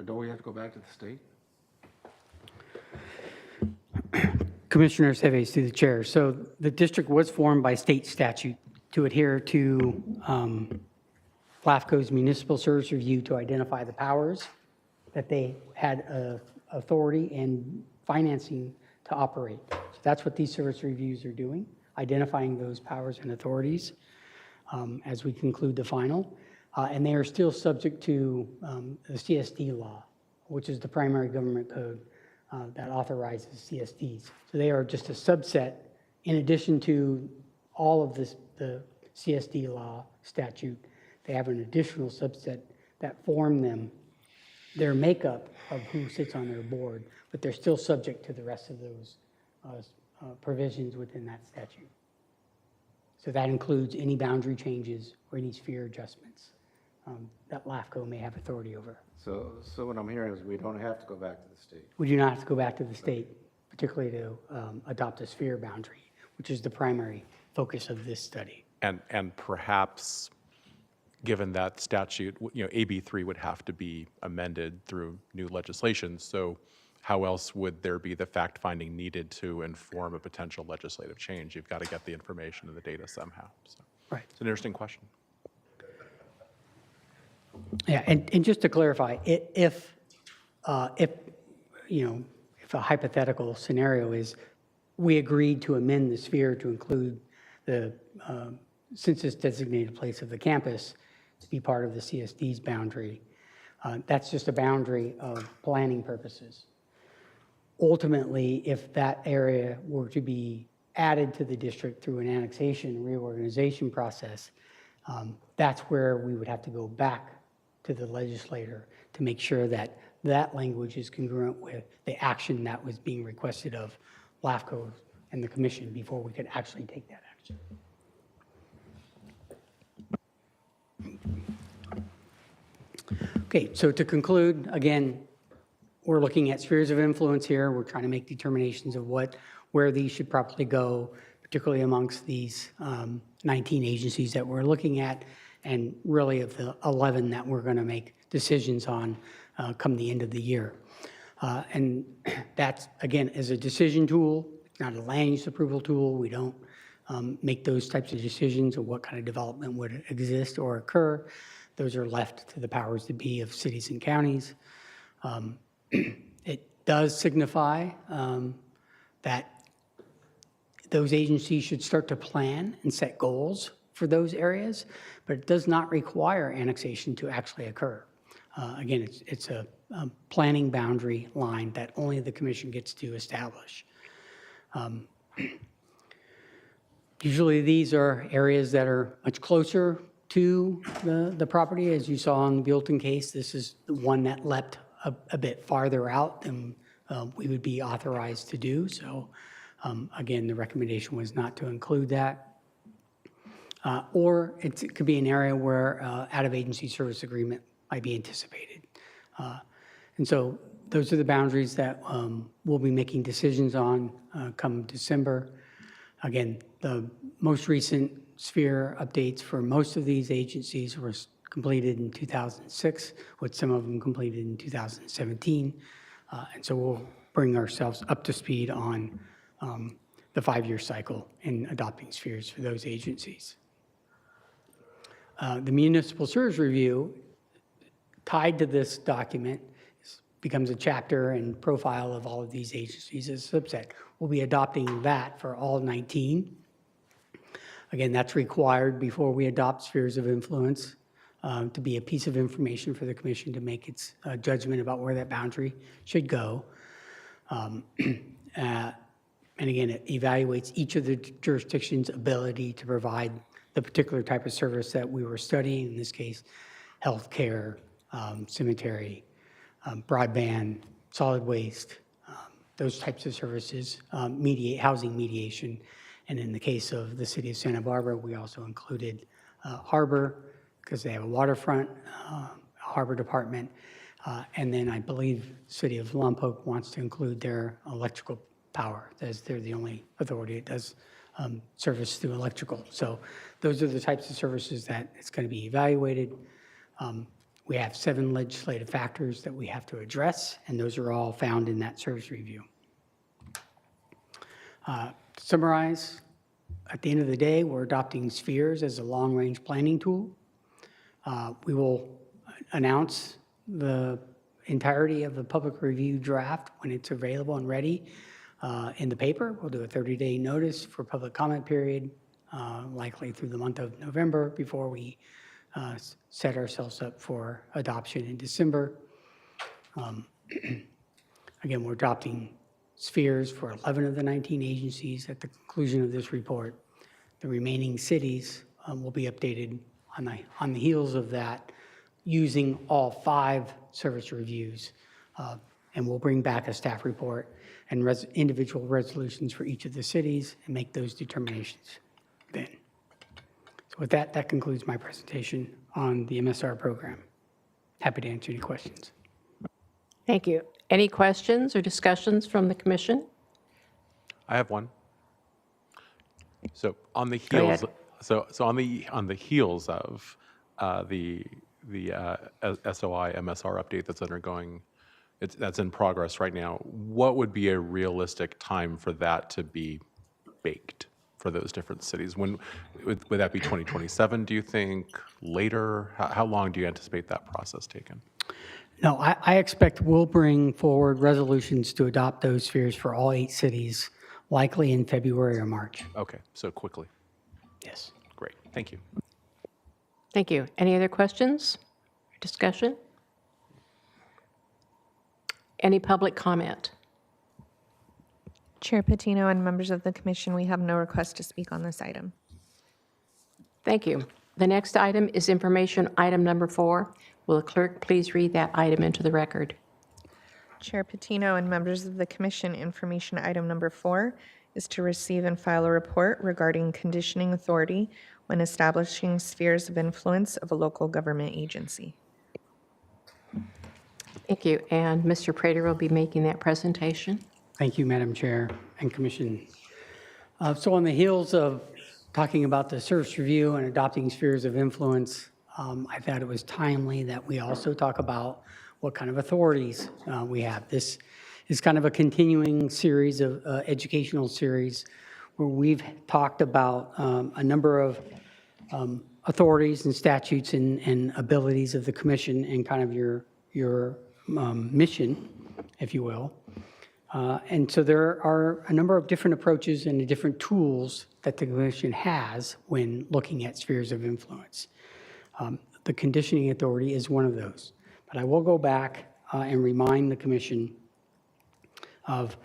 don't we have to go back to the state? Commissioner Seves, through the chair. So the district was formed by state statute to adhere to LAFCO's municipal service review to identify the powers that they had authority and financing to operate. So that's what these service reviews are doing, identifying those powers and authorities as we conclude the final. And they are still subject to the CSD law, which is the primary government code that authorizes CSDs. So they are just a subset in addition to all of the CSD law statute. They have an additional subset that form them, their makeup of who sits on their board, but they're still subject to the rest of those provisions within that statute. So that includes any boundary changes or any sphere adjustments that LAFCO may have authority over. So what I'm hearing is we don't have to go back to the state. We do not have to go back to the state, particularly to adopt a sphere boundary, which is the primary focus of this study. And perhaps, given that statute, AB3 would have to be amended through new legislation. So how else would there be the fact-finding needed to inform a potential legislative change? You've got to get the information and the data somehow. So Right. it's an interesting question. Yeah, and just to clarify, if a hypothetical scenario is we agreed to amend the sphere to include the census-designated place of the campus to be part of the CSD's boundary, that's just a boundary of planning purposes. Ultimately, if that area were to be added to the district through an annexation reorganization process, that's where we would have to go back to the legislator to make sure that that language is congruent with the action that was being requested of LAFCO and the commission before we could actually take that action. Okay, so to conclude, again, we're looking at spheres of influence here. We're trying to make determinations of where these should properly go, particularly amongst these 19 agencies that we're looking at, and really of the 11 that we're going to make decisions on come the end of the year. And that, again, is a decision tool. It's not a land use approval tool. We don't make those types of decisions of what kind of development would exist or occur. Those are left to the powers that be of cities and counties. It does signify that those agencies should start to plan and set goals for those areas, but it does not require annexation to actually occur. Again, it's a planning boundary line that only the commission gets to establish. Usually these are areas that are much closer to the property. As you saw in the Buellton case, this is the one that leapt a bit farther out than we would be authorized to do. So again, the recommendation was not to include that. Or it could be an area where out-of-agency service agreement might be anticipated. And so those are the boundaries that we'll be making decisions on come December. Again, the most recent sphere updates for most of these agencies were completed in 2006, with some of them completed in 2017. And so we'll bring ourselves up to speed on the 5-year cycle in adopting spheres for those agencies. The municipal service review tied to this document becomes a chapter and profile of all of these agencies as a subset. We'll be adopting that for all 19. Again, that's required before we adopt spheres of influence to be a piece of information for the commission to make its judgment about where that boundary should go. And again, it evaluates each of the jurisdictions' ability to provide the particular type of service that we were studying, in this case, healthcare, cemetery, broadband, solid waste, those types of services, housing mediation. And in the case of the city of Santa Barbara, we also included harbor, because they have a waterfront harbor department. And then I believe the city of Lompoc wants to include their electrical power, as they're the only authority that does service through electrical. So those are the types of services that it's going to be evaluated. We have 7 legislative factors that we have to address, and those are all found in that service review. To summarize, at the end of the day, we're adopting spheres as a long-range planning tool. We will announce the entirety of the public review draft when it's available and ready in the paper. We'll do a 30-day notice for public comment period, likely through the month of November, before we set ourselves up for adoption in December. Again, we're adopting spheres for 11 of the 19 agencies at the conclusion of this report. The remaining cities will be updated on the heels of that, using all 5 service reviews. And we'll bring back a staff report and individual resolutions for each of the cities and make those determinations then. So with that, that concludes my presentation on the MSR program. Happy to answer any questions. Thank you. Any questions or discussions from the commission? I have one. So on the Go heels, ahead. so on the heels of SOI MSR update that's undergoing, that's in progress right now, what would be a realistic time for that to be baked for those different cities? When would that be 2027, do you think? Later? How long do you anticipate that process taking? No, I expect we'll bring forward resolutions to adopt those spheres for all 8 cities, likely in February or March. Okay, so quickly. Yes. Great, thank you. Thank you. Any other questions? Discussion? Any public comment? Chair Patino and members of the commission, we have no request to speak on this item. Thank you. The next item is information item number 4. Will the clerk please read that item into the record? Chair Patino and members of the commission, information item number 4 is to receive and file a report regarding conditioning authority when establishing spheres of influence of a local government agency. Thank you. And Mr. Prater will be making that presentation. Thank you, Madam Chair and Commission. So on the heels of talking about the service review and adopting spheres of influence, I thought it was timely that we also talk about what kind of authorities we have. This is kind of a continuing series of educational series where we've talked about a number of authorities and statutes and abilities of the commission and kind of your mission, if you will. And so there are a number of different approaches and different tools that the commission has when looking at spheres of influence. The conditioning authority is one of those. But I will go back and remind the commission of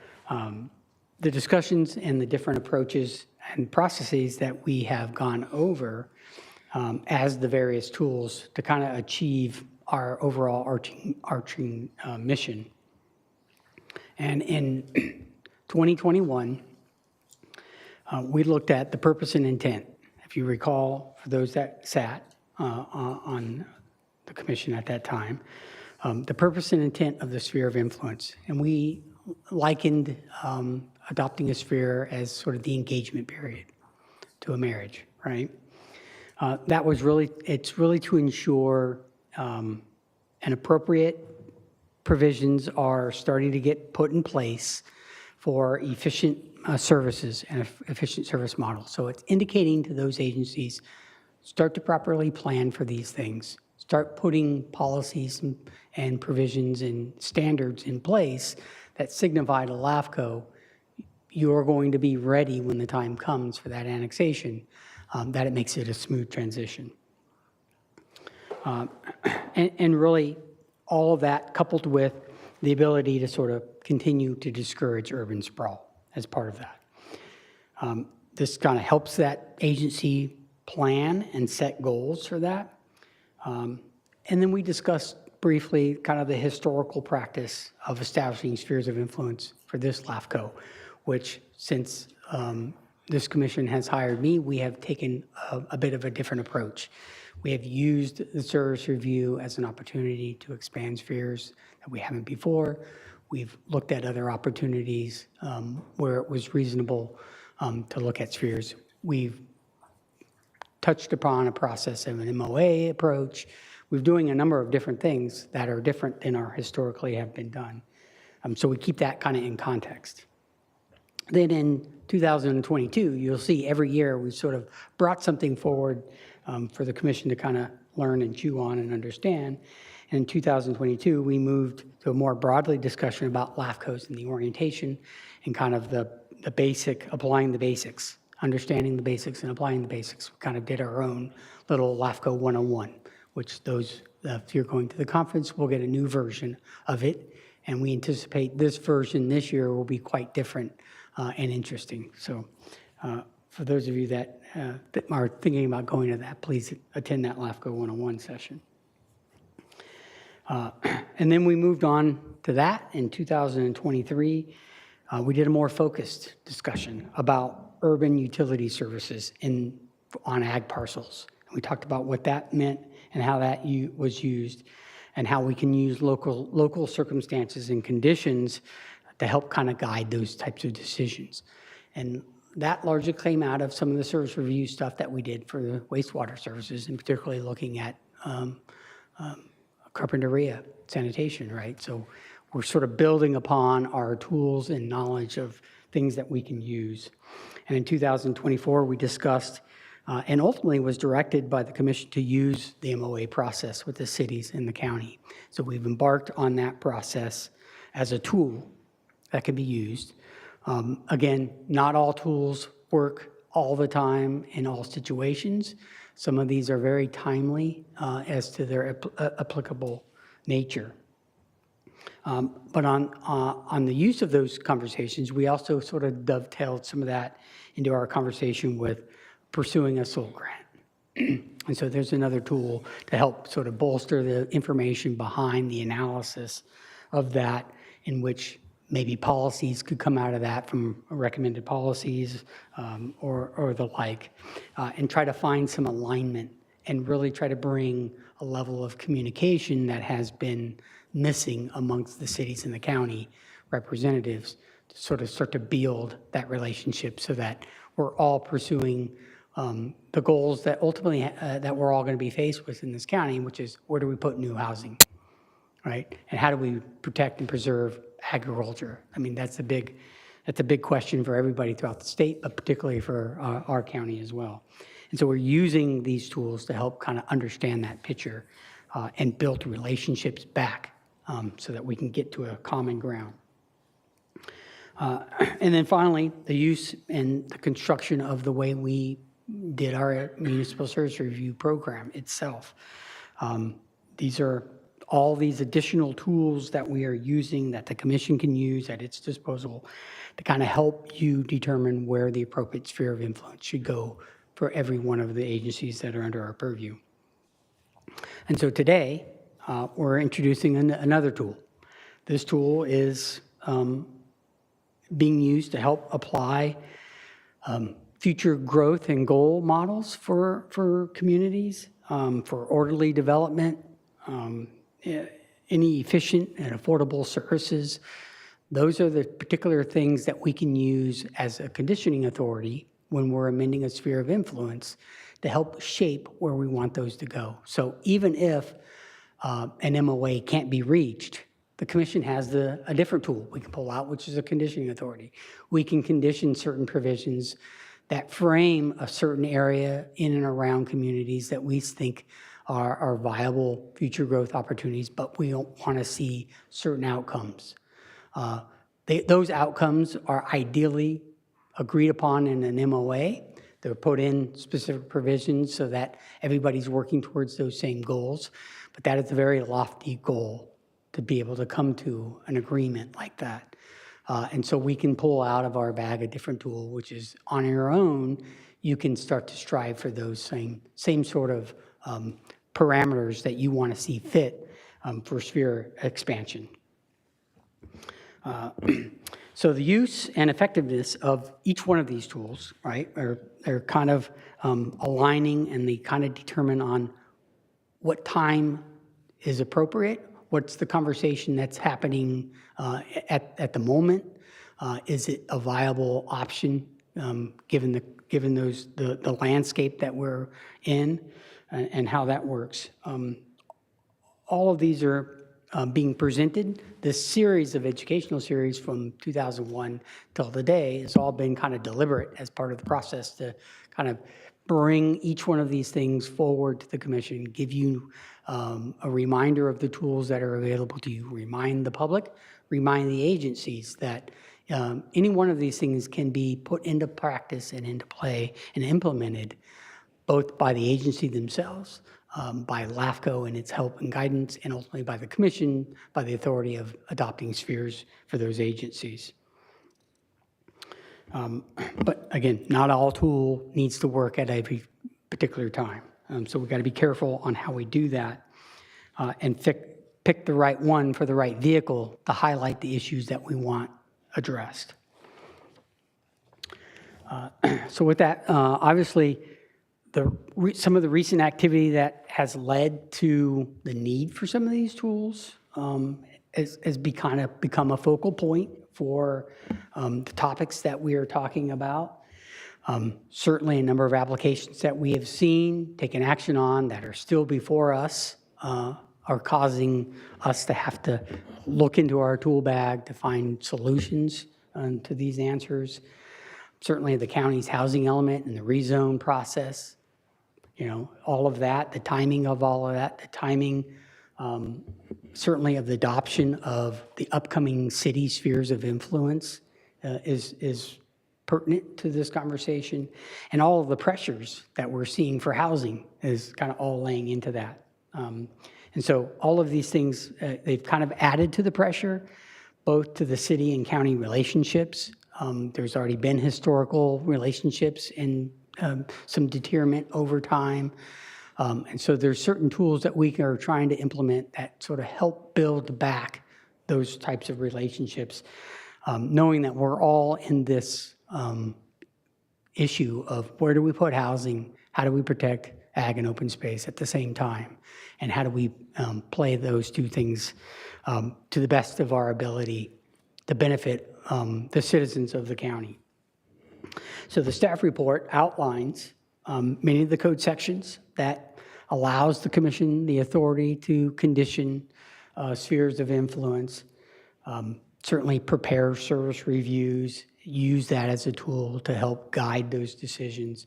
the discussions and the different approaches and processes that we have gone over as the various tools to kind of achieve our overall arching mission. And in 2021, we looked at the purpose and intent. If you recall, for those that sat on the commission at that time, the purpose and intent of the sphere of influence. And we likened adopting a sphere as sort of the engagement period to a marriage, right? That was really, it's really to ensure an appropriate provisions are starting to get put in place for efficient services and efficient service models. So it's indicating to those agencies, start to properly plan for these things, start putting policies and provisions and standards in place that signify to LAFCO, you're going to be ready when the time comes for that annexation, that it makes it a smooth transition. And really, all of that coupled with the ability to sort of continue to discourage urban sprawl as part of that. This kind of helps that agency plan and set goals for that. And then we discussed briefly kind of the historical practice of establishing spheres of influence for this LAFCO, which since this commission has hired me, we have taken a bit of a different approach. We have used the service review as an opportunity to expand spheres that we haven't before. We've looked at other opportunities where it was reasonable to look at spheres. We've touched upon a process of an MOA approach. We're doing a number of different things that are different than our historically have been done. So we keep that kind of in context. Then in 2022, you'll see every year we've sort of brought something forward for the commission to kind of learn and chew on and understand. And in 2022, we moved to a more broadly discussion about LAFCOs and the orientation and kind of the basic, applying the basics, understanding the basics and applying the basics. We kind of did our own little LAFCO 101, which those, if you're going to the conference, we'll get a new version of it. And we anticipate this version this year will be quite different and interesting. So for those of you that are thinking about going to that, please attend that LAFCO 101 session. And then we moved on to that in 2023. We did a more focused discussion about urban utility services on ag parcels. We talked about what that meant and how that was used and how we can use local circumstances and conditions to help kind of guide those types of decisions. And that largely came out of some of the service review stuff that we did for the wastewater services, and particularly looking at carpinteria, sanitation, right? So we're sort of building upon our tools and knowledge of things that we can use. And in 2024, we discussed and ultimately was directed by the commission to use the MOA process with the cities and the county. So we've embarked on that process as a tool that can be used. Again, not all tools work all the time in all situations. Some of these are very timely as to their applicable nature. But on the use of those conversations, we also sort of dovetailed some of that into our conversation with pursuing a SOL grant. And so there's another tool to help sort of bolster the information behind the analysis of that, in which maybe policies could come out of that from recommended policies or the like, and try to find some alignment and really try to bring a level of communication that has been missing amongst the cities and the county representatives to sort of start to build that relationship so that we're all pursuing the goals that ultimately that we're all going to be faced with in this county, which is where do we put new housing, right? And how do we protect and preserve agriculture? I mean, that's a big question for everybody throughout the state, but particularly for our county as well. And so we're using these tools to help kind of understand that picture and build relationships back so that we can get to a common ground. And then finally, the use and the construction of the way we did our municipal service review program itself. These are all these additional tools that we are using that the commission can use at its disposal to kind of help you determine where the appropriate sphere of influence should go for every one of the agencies that are under our purview. And so today, we're introducing another tool. This tool is being used to help apply future growth and goal models for communities, for orderly development, any efficient and affordable services. Those are the particular things that we can use as a conditioning authority when we're amending a sphere of influence to help shape where we want those to go. So even if an MOA can't be reached, the commission has a different tool we can pull out, which is a conditioning authority. We can condition certain provisions that frame a certain area in and around communities that we think are viable future growth opportunities, but we don't want to see certain outcomes. Those outcomes are ideally agreed upon in an MOA. They're put in specific provisions so that everybody's working towards those same goals, but that is a very lofty goal to be able to come to an agreement like that. And so we can pull out of our bag a different tool, which is on your own, you can start to strive for those same sort of parameters that you want to see fit for sphere expansion. So the use and effectiveness of each one of these tools, right, are kind of aligning, and they kind of determine on what time is appropriate, what's the conversation that's happening at the moment, is it a viable option given the landscape that we're in, and how that works. All of these are being presented. This series of educational series from 2001 till today has all been kind of deliberate as part of the process to kind of bring each one of these things forward to the commission, give you a reminder of the tools that are available to you, remind the public, remind the agencies that any one of these things can be put into practice and into play and implemented both by the agency themselves, by LAFCO and its help and guidance, and ultimately by the commission, by the authority of adopting spheres for those agencies. But again, not all tool needs to work at every particular time. So we've got to be careful on how we do that and pick the right one for the right vehicle to highlight the issues that we want addressed. So with that, obviously, some of the recent activity that has led to the need for some of these tools has become a focal point for the topics that we are talking about. Certainly a number of applications that we have seen, taken action on, that are still before us are causing us to have to look into our tool bag to find solutions to these answers. Certainly the county's housing element and the rezone process, all of that, the timing of all of that, the timing certainly of the adoption of the upcoming city spheres of influence is pertinent to this conversation. And all of the pressures that we're seeing for housing is kind of all laying into that. And so all of these things, they've kind of added to the pressure, both to the city and county relationships. There's already been historical relationships and some deterioration over time. And so there's certain tools that we are trying to implement that sort of help build back those types of relationships, knowing that we're all in this issue of where do we put housing, how do we protect ag and open space at the same time, and how do we play those two things to the best of our ability to benefit the citizens of the county. So the staff report outlines many of the code sections that allows the commission the authority to condition spheres of influence, certainly prepare service reviews, use that as a tool to help guide those decisions.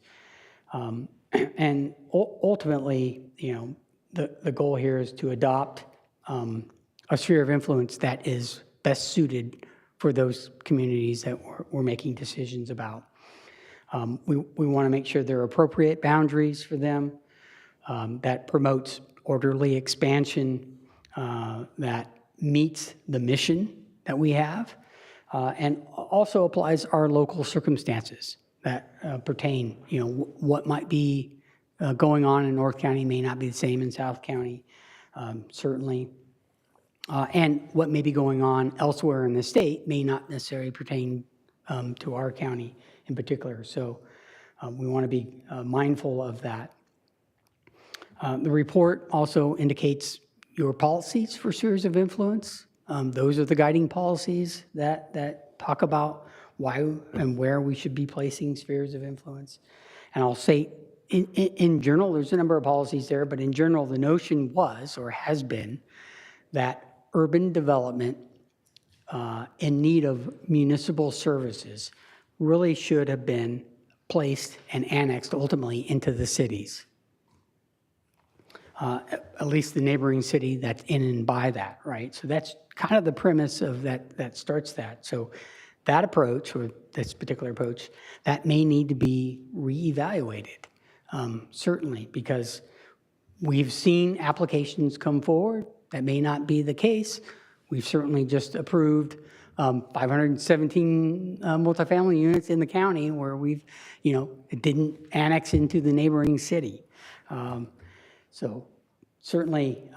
And ultimately, the goal here is to adopt a sphere of influence that is best suited for those communities that we're making decisions about. We want to make sure there are appropriate boundaries for them, that promotes orderly expansion, that meets the mission that we have, and also applies our local circumstances that pertain. What might be going on in North County may not be the same in South County, certainly. And what may be going on elsewhere in the state may not necessarily pertain to our county in particular. So we want to be mindful of that. The report also indicates your policies for spheres of influence. Those are the guiding policies that talk about why and where we should be placing spheres of influence. And I'll say, in general, there's a number of policies there, but in general, the notion was, or has been, that urban development in need of municipal services really should have been placed and annexed ultimately into the cities, at least the neighboring city that's in and by that, right? So that's kind of the premise of that starts that. So that approach, or this particular approach, that may need to be reevaluated, certainly, because we've seen applications come forward. That may not be the case. We've certainly just approved 517 multifamily units in the county where it didn't annex into the neighboring city. So certainly,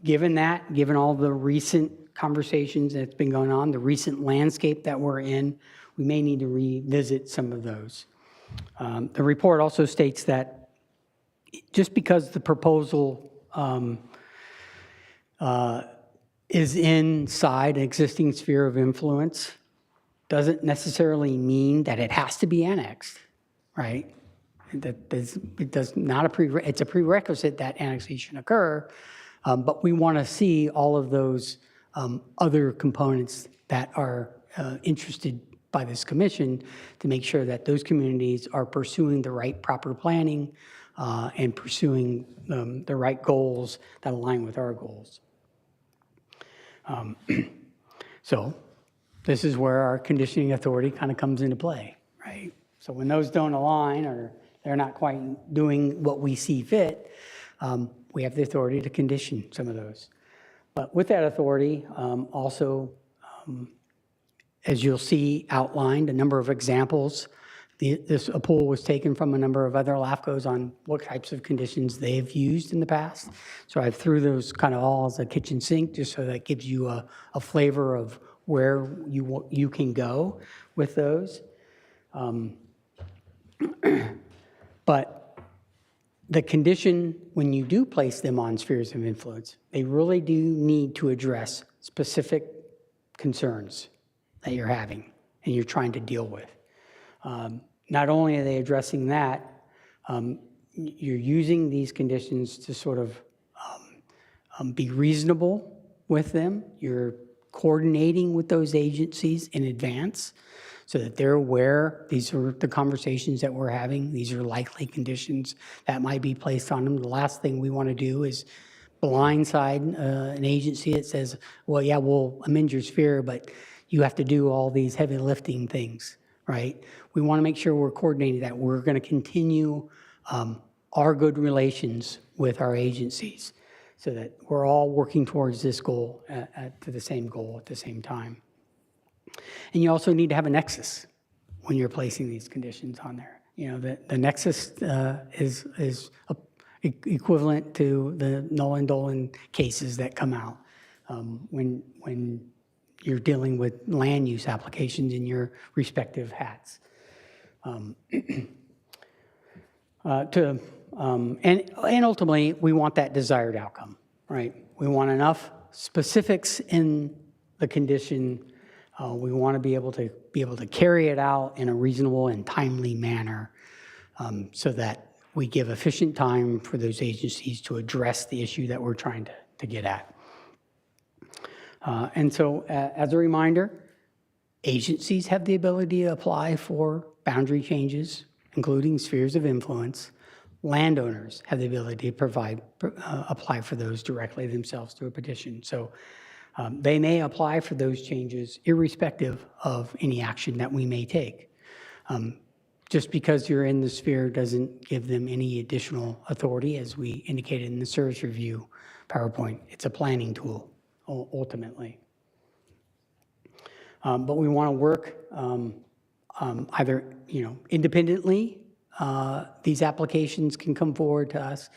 given all the recent conversations that's been going on, the recent landscape that we're in, we may need to revisit some of those. The report also states that just because the proposal is inside an existing sphere of influence doesn't necessarily mean that it has to be annexed, right? It's a prerequisite that annexation occur, but we want to see all of those other components that are interested by this commission to make sure that those communities are pursuing the right proper planning and pursuing the right goals that align with our goals. So this is where our conditioning authority kind of comes into play, right? So when those don't align or they're not quite doing what we see fit, we have the authority to condition some of those. But with that authority, also, as you'll see outlined, a number of examples. A poll was taken from a number of other LAFCOs on what types of conditions they've used in the past. So I threw those kind of all as a kitchen sink, just so that gives you a flavor of where you can go with those. But the condition, when you do place them on spheres of influence, they really do need to address specific concerns that you're having and you're trying to deal with. not only are they addressing that, you're using these conditions to sort of be reasonable with them. You're coordinating with those agencies in advance so that they're aware these are the conversations that we're having. These are likely conditions that might be placed on them. The last thing we want to do is blindside an agency that says, well, yeah, we'll amend your sphere, but you have to do all these heavy lifting things, right? We want to make sure we're coordinating that. We're going to continue our good relations with our agencies so that we're all working towards this goal, to the same goal at the same time. And you also need to have a nexus when you're placing these conditions on there. You know, the nexus is equivalent to the Nolan Dolan cases that come out when you're dealing with land use applications in your respective hats. And ultimately, we want that desired outcome, right? We want enough specifics in the condition. We want to be able to carry it out in a reasonable and timely manner, so that we give efficient time for those agencies to address the issue that we're trying to get at. And so, as a reminder, agencies have the ability to apply for boundary changes, including spheres of influence. Landowners have the ability to apply for those directly themselves through a petition. So they may apply for those changes irrespective of any action that we may take. Just because you're in the sphere doesn't give them any additional authority, as we indicated in the service review PowerPoint. It's a planning tool, ultimately. But we want to work either, independently. These applications can come forward to us,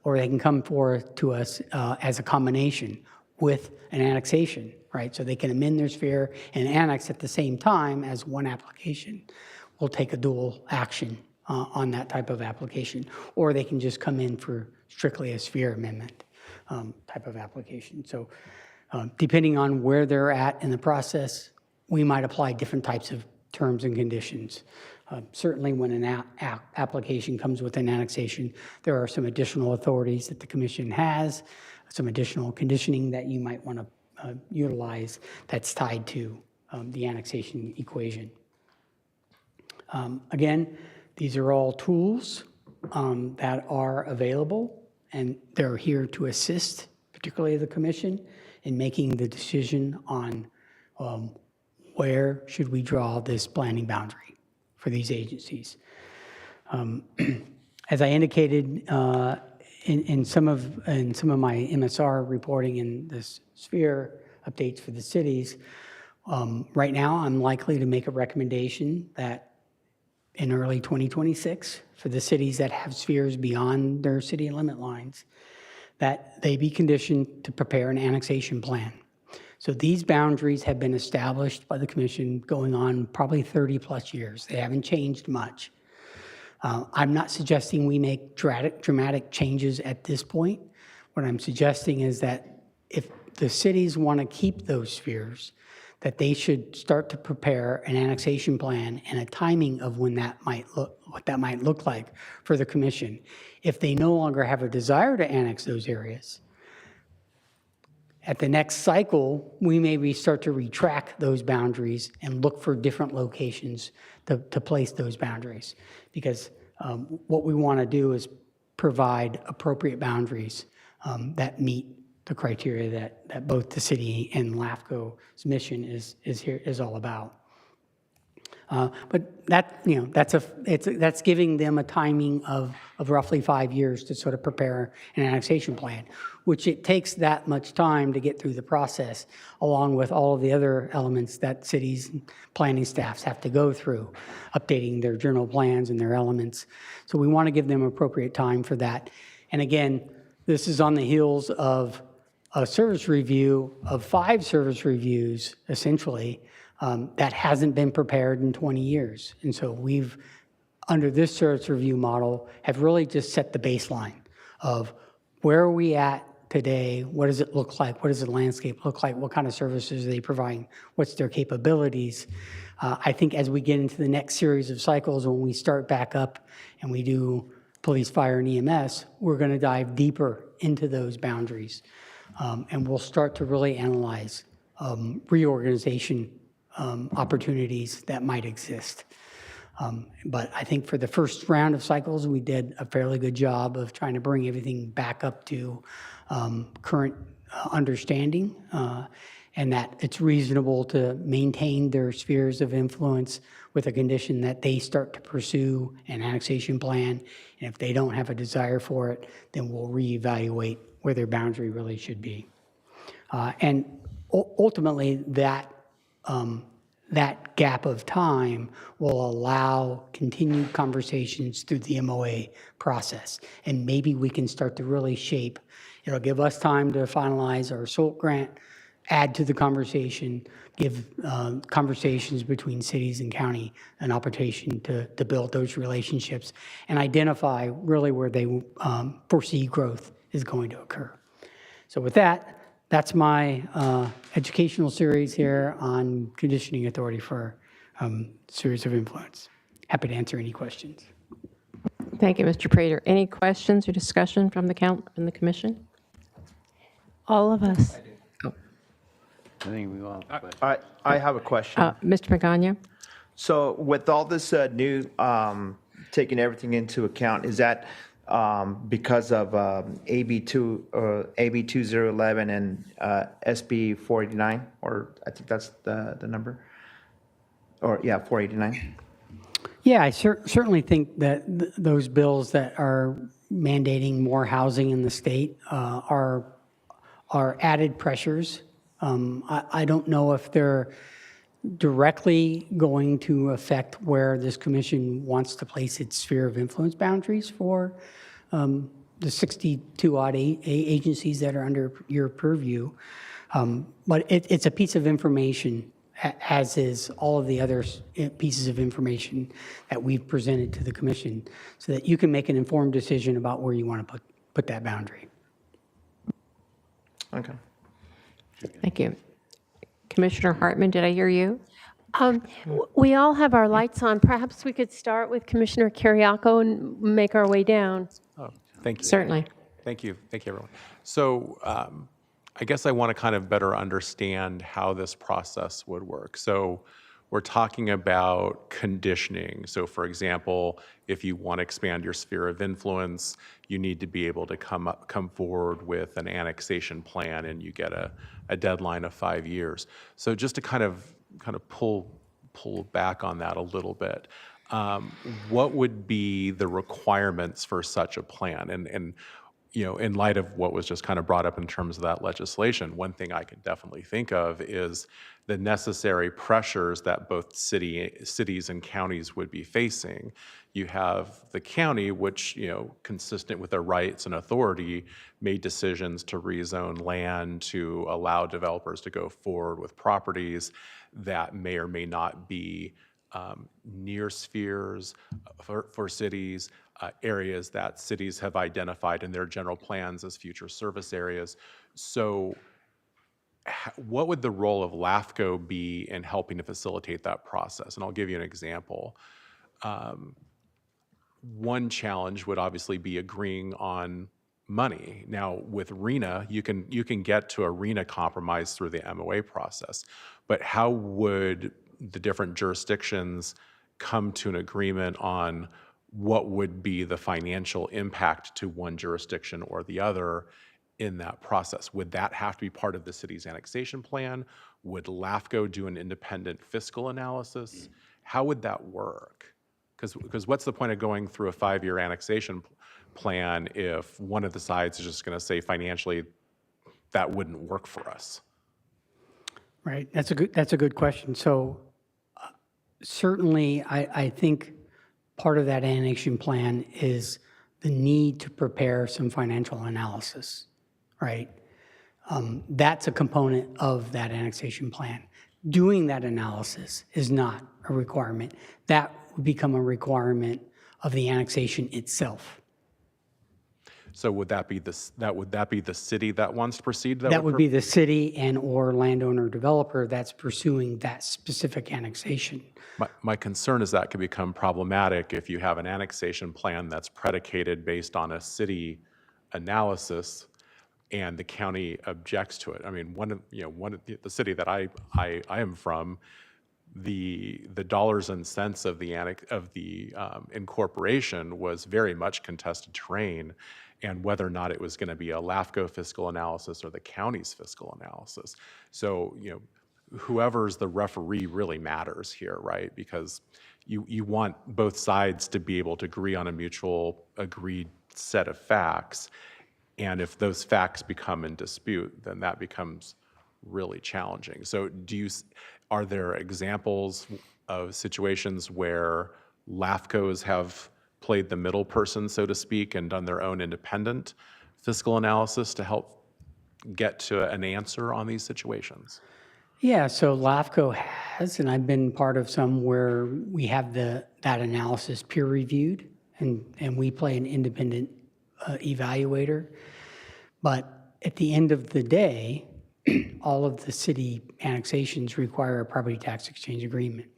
or they can come forward to us as a combination with an annexation, right? So they can amend their sphere and annex at the same time as one application. We'll take a dual action on that type of application, or they can just come in for strictly a sphere amendment type of application. So depending on where they're at in the process, we might apply different types of terms and conditions. Certainly when an application comes with an annexation, there are some additional authorities that the commission has, some additional conditioning that you might want to utilize that's tied to the annexation equation. Again, these are all tools that are available, and they're here to assist, particularly the commission, in making the decision on where should we draw this planning boundary for these agencies. As I indicated in some of my MSR reporting in this sphere updates for the cities, right now I'm likely to make a recommendation that in early 2026 for the cities that have spheres beyond their city limit lines, that they be conditioned to prepare an annexation plan. So these boundaries have been established by the commission going on probably 30 plus years. They haven't changed much. I'm not suggesting we make dramatic changes at this point. What I'm suggesting is that if the cities want to keep those spheres, that they should start to prepare an annexation plan and a timing of when that might look, what that might look like for the commission. If they no longer have a desire to annex those areas, at the next cycle, we maybe start to retract those boundaries and look for different locations to place those boundaries. Because what we want to do is provide appropriate boundaries that meet the criteria that both the city and LAFCO's mission is all about. But that's giving them a timing of roughly 5 years to sort of prepare an annexation plan, which it takes that much time to get through the process, along with all of the other elements that cities and planning staffs have to go through, updating their general plans and their elements. So we want to give them appropriate time for that. And again, this is on the heels of a service review of 5 service reviews, essentially, that hasn't been prepared in 20 years. And so we've, under this service review model, have really just set the baseline of where are we at today, what does it look like? What does the landscape look like? What kind of services are they providing? What's their capabilities? I think as we get into the next series of cycles, when we start back up and we do police, fire, and EMS, we're going to dive deeper into those boundaries. And we'll start to really analyze reorganization opportunities that might exist. But I think for the first round of cycles, we did a fairly good job of trying to bring everything back up to current understanding, and that it's reasonable to maintain their spheres of influence with a condition that they start to pursue an annexation plan. And if they don't have a desire for it, then we'll reevaluate where their boundary really should be. And ultimately, that gap of time will allow continued conversations through the MOA process. And maybe we can start to really shape. It'll give us time to finalize our SOLT grant, add to the conversation, give conversations between cities and county an opportunity to build those relationships and identify really where they foresee growth is going to occur. So with that, that's my educational series here on conditioning authority for spheres of influence. Happy to answer any questions. Thank you, Mr. Prater. Any questions or discussion from the commission? All of us. I think we all have questions. I have a question. Mr. Magana? So with all this new, taking everything into account, is that because of AB 2011 and SB 489, or I think that's the number, or yeah, 489? Yeah, I certainly think that those bills that are mandating more housing in the state are added pressures. I don't know if they're directly going to affect where this commission wants to place its sphere of influence boundaries for the 62-odd agencies that are under your purview. But it's a piece of information, as is all of the other pieces of information that we've presented to the commission, so that you can make an informed decision about where you want to put that boundary. Okay. Thank you. Commissioner Hartman, did I hear you? We all have our lights on. Perhaps we could start with Commissioner Kyriakou and make our way down. Oh, thank you. Certainly. Thank you, everyone. So I guess I want to kind of better understand how this process would work. So we're talking about conditioning. So for example, if you want to expand your sphere of influence, you need to be able to come forward with an annexation plan, and you get a deadline of 5 years. So just to kind of pull back on that a little bit, what would be the requirements for such a plan? And you know, in light of what was just kind of brought up in terms of that legislation, one thing I can definitely think of is the necessary pressures that both cities and counties would be facing. You have the county, which, you know, consistent with their rights and authority, made decisions to rezone land to allow developers to go forward with properties that may or may not be near spheres for cities, areas that cities have identified in their general plans as future service areas. So what would the role of LAFCO be in helping to facilitate that process? And I'll give you an example. One challenge would obviously be agreeing on money. Now, with RENA, you can get to a RENA compromise through the MOA process, but how would the different jurisdictions come to an agreement on what would be the financial impact to one jurisdiction or the other in that process? Would that have to be part of the city's annexation plan? Would LAFCO do an independent fiscal analysis? How would that work? Because what's the point of going through a 5-year annexation plan if one of the sides is just going to say financially that wouldn't work for us? Right, that's a good question. So certainly, I think part of that annexation plan is the need to prepare some financial analysis, right? That's a component of that annexation plan. Doing that analysis is not a requirement. That would become a requirement of the annexation itself. So would that be the city that wants to proceed? That would be the city and/or landowner developer that's pursuing that specific annexation. My concern is that could become problematic if you have an annexation plan that's predicated based on a city analysis and the county objects to it. I mean, the city that I am from, the dollars and cents of the incorporation was very much contested terrain, and whether or not it was going to be a LAFCO fiscal analysis or the county's fiscal analysis. So, whoever's the referee really matters here, right? Because you want both sides to be able to agree on a mutual agreed set of facts. And if those facts become in dispute, then that becomes really challenging. So are there examples of situations where LAFCOs have played the middle person, so to speak, and done their own independent fiscal analysis to help get to an answer on these situations? Yeah, so LAFCO has, and I've been part of some where we have that analysis peer reviewed, and we play an independent evaluator. But at the end of the day, all of the city annexations require a property tax exchange agreement.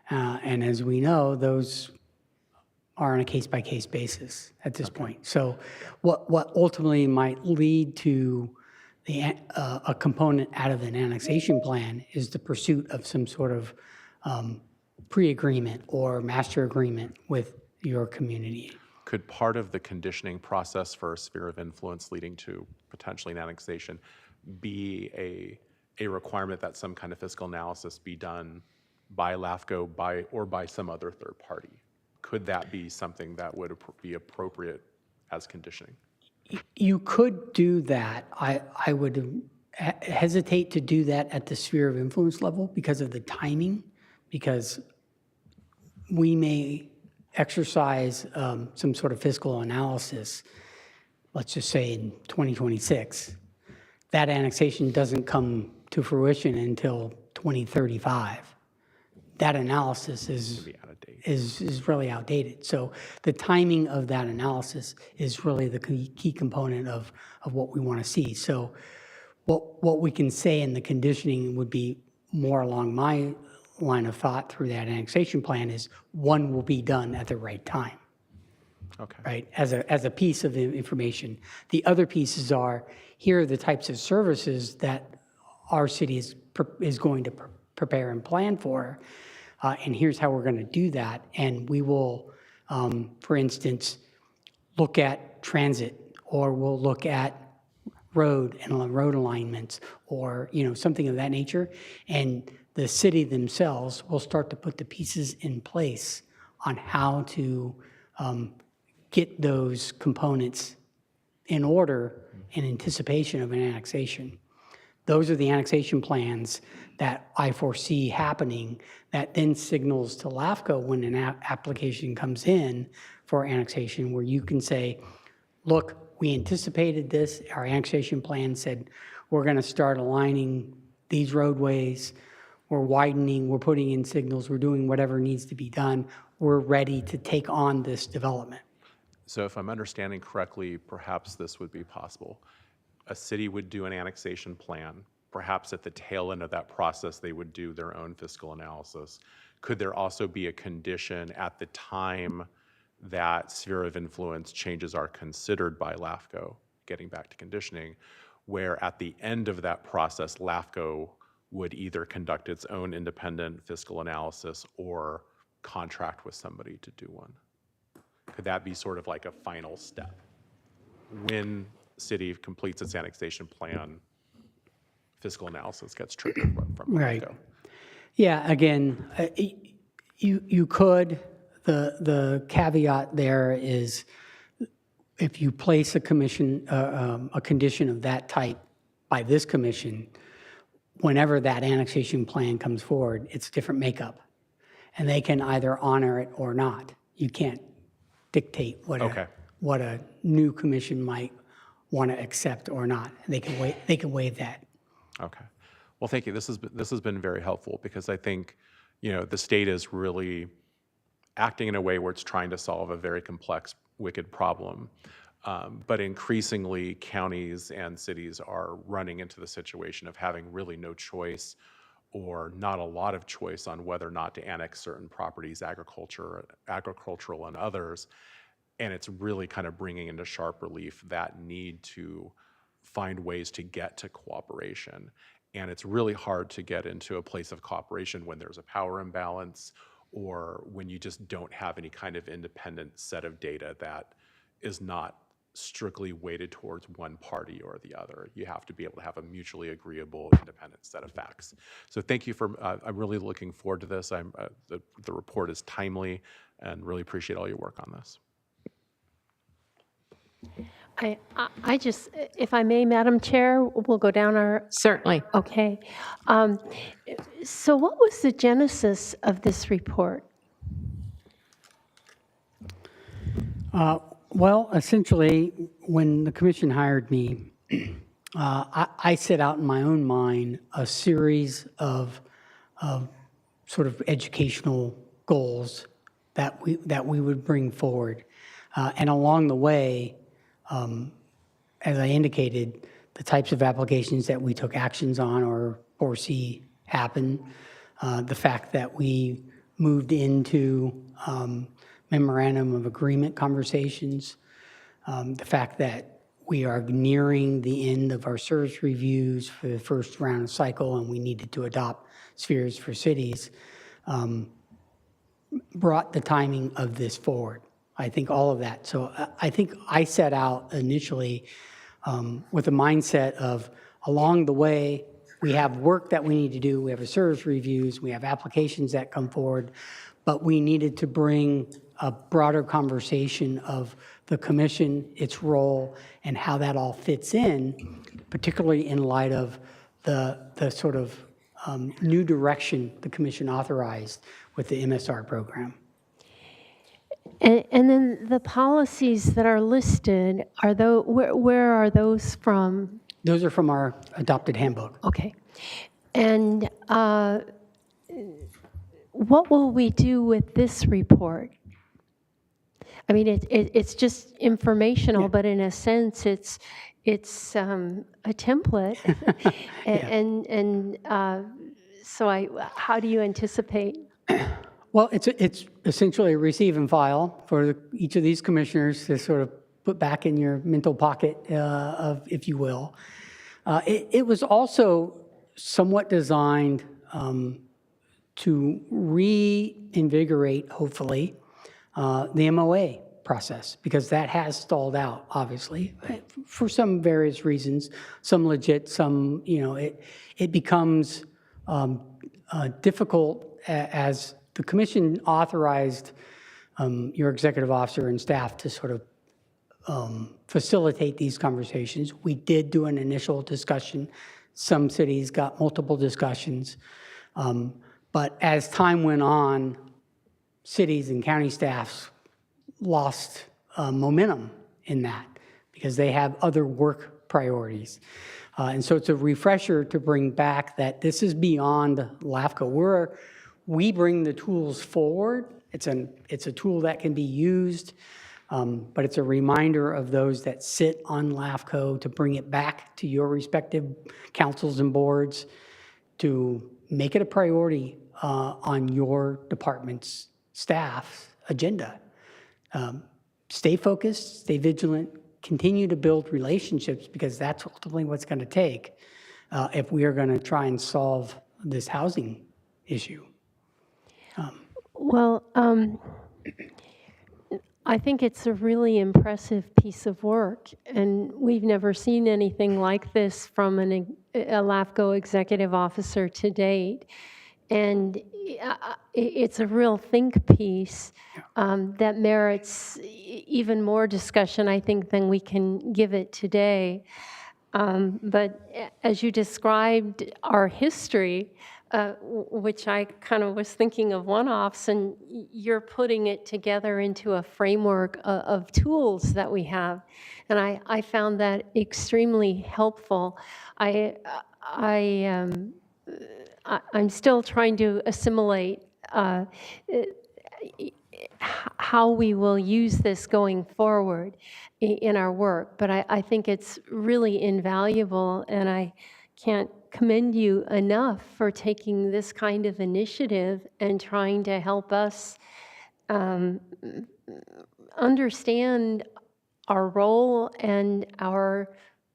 And as we know, those are on a case-by-case basis at this point. So what ultimately might lead to a component out of an annexation plan is the pursuit of some sort of pre-agreement or master agreement with your community. Could part of the conditioning process for a sphere of influence leading to potentially an annexation be a requirement that some kind of fiscal analysis be done by LAFCO or by some other third party? Could that be something that would be appropriate as conditioning? You could do that. I would hesitate to do that at the sphere of influence level because of the timing, because we may exercise some sort of fiscal analysis, let's just say in 2026. That annexation doesn't come to fruition until 2035. That analysis is really outdated. So the timing of that analysis is really the key component of what we want to see. So what we can say in the conditioning would be more along my line of thought through that annexation plan is one will be done at the right time. Okay. Right, as a piece of information. The other pieces are, here are the types of services that our city is going to prepare and plan for, and here's how we're going to do that. And we will, for instance, look at transit, or we'll look at road and road alignments, or something of that nature. And the city themselves will start to put the pieces in place on how to get those components in order in anticipation of an annexation. Those are the annexation plans that I foresee happening that then signals to LAFCO when an application comes in for annexation, where you can say, look, we anticipated this. Our annexation plan said we're going to start aligning these roadways. We're widening, we're putting in signals, we're doing whatever needs to be done. We're ready to take on this development. So if I'm understanding correctly, perhaps this would be possible. A city would do an annexation plan. Perhaps at the tail end of that process, they would do their own fiscal analysis. Could there also be a condition at the time that sphere of influence changes are considered by LAFCO, getting back to conditioning, where at the end of that process, LAFCO would either conduct its own independent fiscal analysis or contract with somebody to do one? Could that be sort of like a final step? When city completes its annexation plan, fiscal analysis gets triggered from Right. LAFCO. Yeah, again, you could, the caveat there is if you place a condition of that type by this commission, whenever that annexation plan comes forward, it's different makeup. And they can either honor it or not. You can't dictate what a new commission might want to accept or not. They can waive that. Okay. Well, thank you. This has been very helpful, because I think, the state is really acting in a way where it's trying to solve a very complex, wicked problem. But increasingly, counties and cities are running into the situation of having really no choice or not a lot of choice on whether or not to annex certain properties, agricultural and others. And it's really kind of bringing into sharp relief that need to find ways to get to cooperation. And it's really hard to get into a place of cooperation when there's a power imbalance or when you just don't have any kind of independent set of data that is not strictly weighted towards one party or the other. You have to be able to have a mutually agreeable, independent set of facts. So thank you for, I'm really looking forward to this. The report is timely and really appreciate all your work on this. I just, if I may, Madam Chair, we'll go down our, Certainly. okay. So what was the genesis of this report? Well, essentially, when the commission hired me, I set out in my own mind a series of sort of educational goals that we would bring forward. And along the way, as I indicated, the types of applications that we took actions on or foresee happen, the fact that we moved into memorandum of agreement conversations, the fact that we are nearing the end of our service reviews for the first round of cycle and we needed to adopt spheres for cities, brought the timing of this forward. I think all of that. So I think I set out initially with a mindset of along the way, we have work that we need to do, we have a service reviews, we have applications that come forward, but we needed to bring a broader conversation of the commission, its role, and how that all fits in, particularly in light of the sort of new direction the commission authorized with the MSR program. And then the policies that are listed, are those, where are those from? Those are from our adopted handbook. Okay. And what will we do with this report? I mean, it's just informational, but in a sense, it's a template. So how do you anticipate? Well, it's essentially a receive and file for each of these commissioners to sort of put back in your mental pocket, if you will. It was also somewhat designed to reinvigorate, hopefully, the MOA process, because that has stalled out, obviously, for some various reasons, some legit, some, it becomes difficult as the commission authorized your executive officer and staff to sort of facilitate these conversations. We did do an initial discussion. Some cities got multiple discussions. But as time went on, cities and county staffs lost momentum in that because they have other work priorities. And so it's a refresher to bring back that this is beyond LAFCO. We bring the tools forward. It's a tool that can be used, but it's a reminder of those that sit on LAFCO to bring it back to your respective councils and boards to make it a priority on your department's staff's agenda. Stay focused, stay vigilant, continue to build relationships because that's ultimately what's going to take if we are going to try and solve this housing issue. Well, I think it's a really impressive piece of work, and we've never seen anything like this from a LAFCO executive officer to date. And it's a real think piece that merits even more discussion, I think, than we can give it today. But as you described our history, which I kind of was thinking of one-offs, and you're putting it together into a framework of tools that we have. And I found that extremely helpful. I'm still trying to assimilate how we will use this going forward in our work. But I think it's really invaluable, and I can't commend you enough for taking this kind of initiative and trying to help us understand our role and our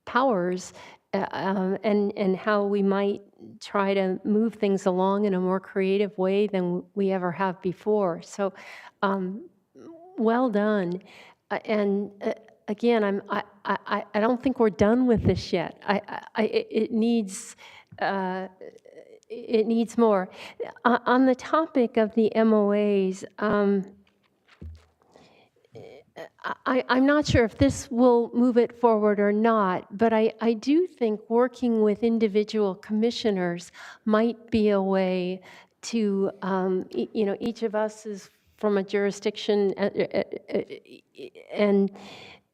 powers, and how we might try to move things along in a more creative way than we ever have before. So, well done. And again, I don't think we're done with this yet. It needs. It needs more. On the topic of the MOAs, I'm not sure if this will move it forward or not, but I do think working with individual commissioners might be a way to, each of us is from a jurisdiction, and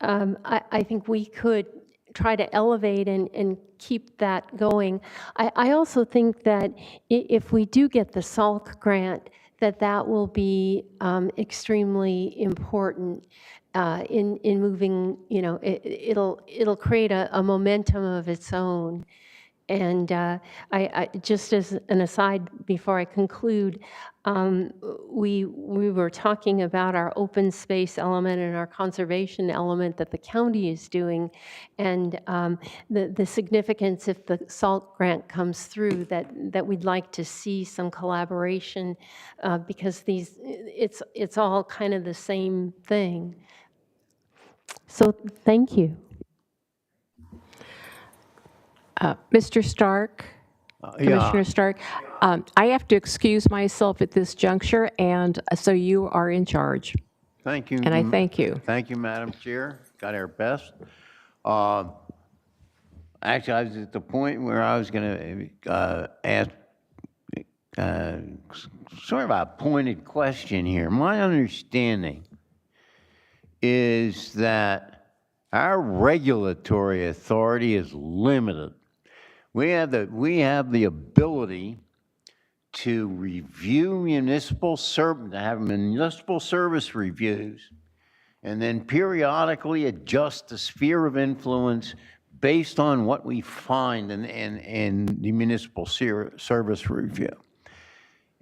I think we could try to elevate and keep that going. I also think that if we do get the SALC grant, that will be extremely important in moving. It'll create a momentum of its own. And I just as an aside before I conclude, we were talking about our open space element and our conservation element that the county is doing, and the significance if the SALT grant comes through that we'd like to see some collaboration, because it's all kind of the same thing. So thank you. Mr. Stark, Commissioner Stark, I have to excuse myself at this juncture, and so you are in charge. Thank you. And I thank you. Thank you, Madam Chair. Got our best. Actually, I was at the point where I was going to ask sort of a pointed question here. My understanding is that our regulatory authority is limited. We have the ability to review to have municipal service reviews, and then periodically adjust the sphere of influence based on what we find in the municipal service review.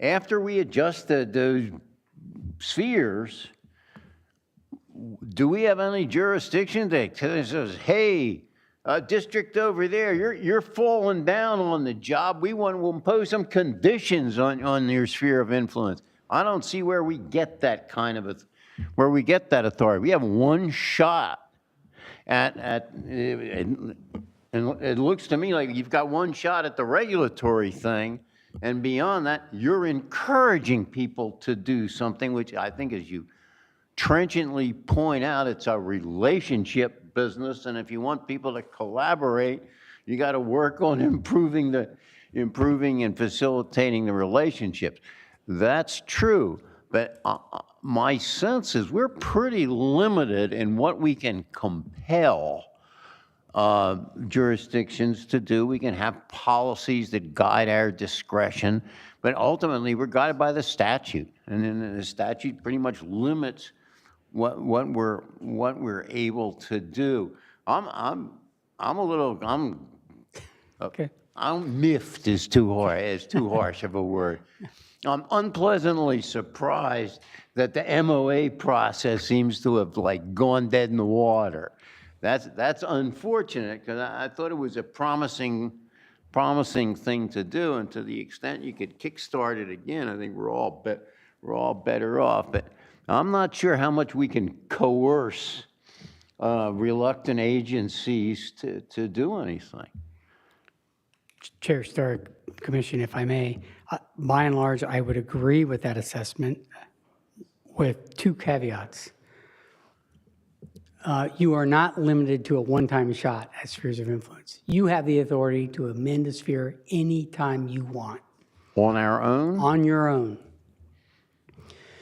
After we adjust those spheres, do we have any jurisdiction that says, hey, district over there, you're falling down on the job. We want to impose some conditions on your sphere of influence. I don't see where we get that kind of where we get that authority. We have one shot at and it looks to me like you've got one shot at the regulatory thing, and beyond that, you're encouraging people to do something, which I think, as you trenchantly point out, it's a relationship business, and if you want people to collaborate, you got to work on improving and facilitating the relationships. That's true, but my sense is we're pretty limited in what we can compel jurisdictions to do. We can have policies that guide our discretion, but ultimately we're guided by the statute, and then the statute pretty much limits what we're able to do. I'm miffed is too harsh of a word. I'm unpleasantly surprised that the MOA process seems to have gone dead in the water. That's unfortunate, because I thought it was a promising thing to do, and to the extent you could kickstart it again, I think we're all better off. But I'm not sure how much we can coerce reluctant agencies to do anything. Chair Stark, Commission, if I may, by and large, I would agree with that assessment with two caveats. You are not limited to a one-time shot at spheres of influence. You have the authority to amend a sphere anytime you want. On our own? On your own.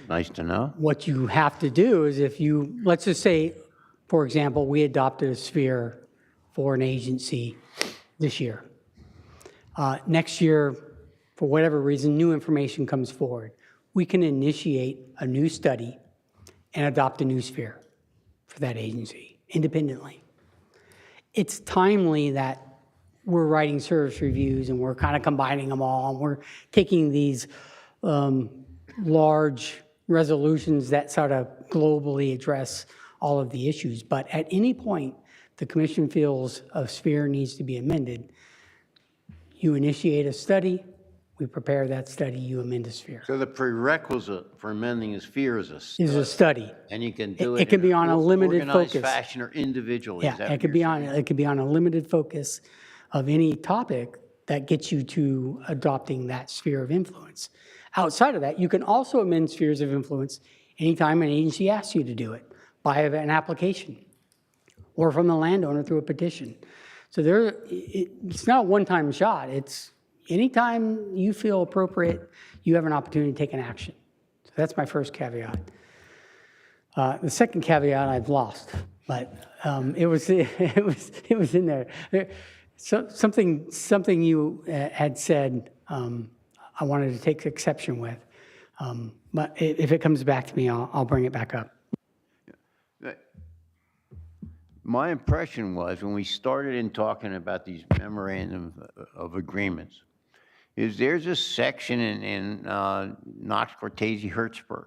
Nice to know. What you have to do is let's just say, for example, we adopted a sphere for an agency this year. Next year, for whatever reason, new information comes forward. we can initiate a new study and adopt a new sphere for that agency independently. It's timely that we're writing service reviews and we're kind of combining them all, and we're taking these large resolutions that sort of globally address all of the issues. But at any point, the commission feels a sphere needs to be amended, you initiate a study, we prepare that study, you amend a sphere. So the prerequisite for amending a sphere is Is a study. and you can do it. It can in be on a limited organized focus. fashion or individually. Is Yeah, that it what could you're be saying? on, it could be on a limited focus of any topic that gets you to adopting that sphere of influence. Outside of that, you can also amend spheres of influence anytime an agency asks you to do it by an application or from the landowner through a petition. So it's not a one-time shot. It's anytime you feel appropriate, you have an opportunity to take an action. So that's my first caveat. The second caveat I've lost, but it was in there. So something you had said I wanted to take exception with, but if it comes back to me, I'll bring it back up. My impression was when we started in talking about these memorandum of agreements, is there's a section in Knox Cortese Hertzberg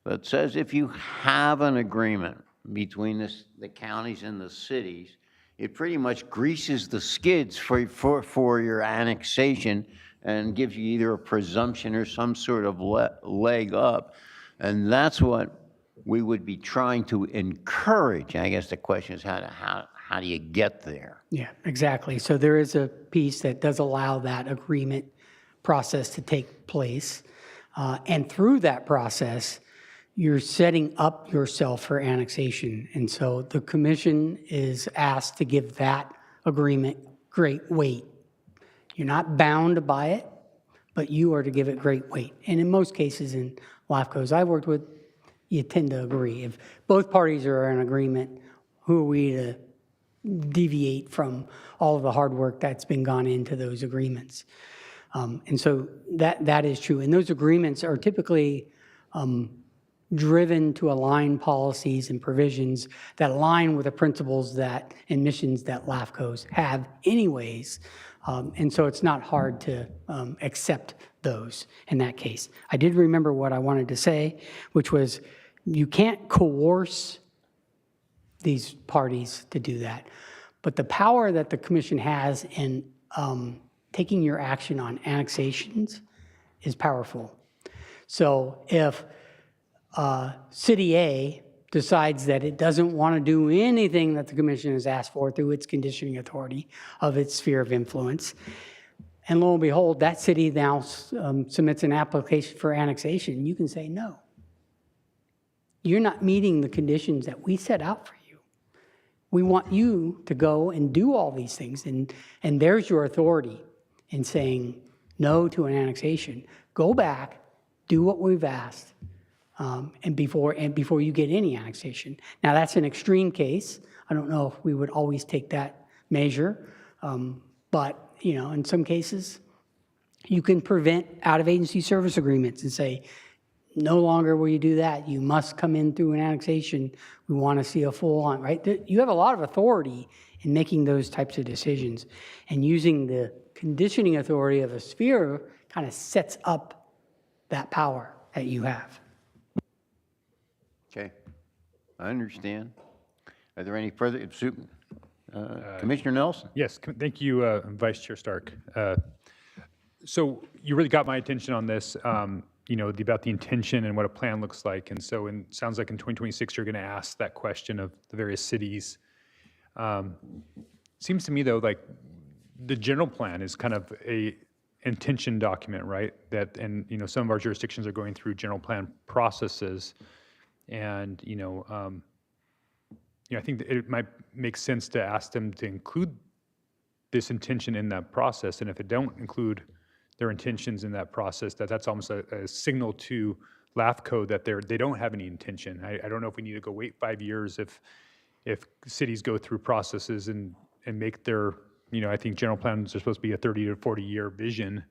that says if you have an agreement between the counties and the cities, it pretty much greases the skids for your annexation and gives you either a presumption or some sort of leg up. And that's what we would be trying to encourage. I guess the question is how do you get there? Yeah, exactly. So there is a piece that does allow that agreement process to take place. And through that process, you're setting up yourself for annexation. And so the commission is asked to give that agreement great weight. You're not bound by it, but you are to give it great weight. And in most cases in LAFCOs I've worked with, you tend to agree. If both parties are in agreement, who are we to deviate from all of the hard work that's been gone into those agreements? And so that is true. And those agreements are typically driven to align policies and provisions that align with the principles and missions that LAFCOs have anyways. And so it's not hard to accept those in that case. I did remember what I wanted to say, which was you can't coerce these parties to do that. But the power that the commission has in taking your action on annexations is powerful. So if City A decides that it doesn't want to do anything that the commission has asked for through its conditioning authority of its sphere of influence, and lo and behold, that city now submits an application for annexation, you can say no. You're not meeting the conditions that we set out for you. We want you to go and do all these things, and there's your authority in saying no to an annexation. Go back, do what we've asked, and before you get any annexation. Now that's an extreme case. I don't know if we would always take that measure, but in some cases, you can prevent out-of-agency service agreements and say, no longer will you do that. You must come in through an annexation. We want to see a full-on, right? You have a lot of authority in making those types of decisions, and using the conditioning authority of a sphere kind of sets up that power that you have. Okay, I understand. Are there any further, Commissioner Nelson? Yes, thank you, Vice Chair Stark. So you really got my attention on this, about the intention and what a plan looks like. And so it sounds like in 2026, you're going to ask that question of the various cities. Seems to me, though, like the general plan is kind of a intention document, right? And some of our jurisdictions are going through general plan processes. And, I think that it might make sense to ask them to include this intention in that process. And if they don't include their intentions in that process, that's almost a signal to LAFCO that they don't have any intention. I don't know if we need to go wait 5 years if cities go through processes and make their, I think general plans are supposed to be a 30 to 40 year vision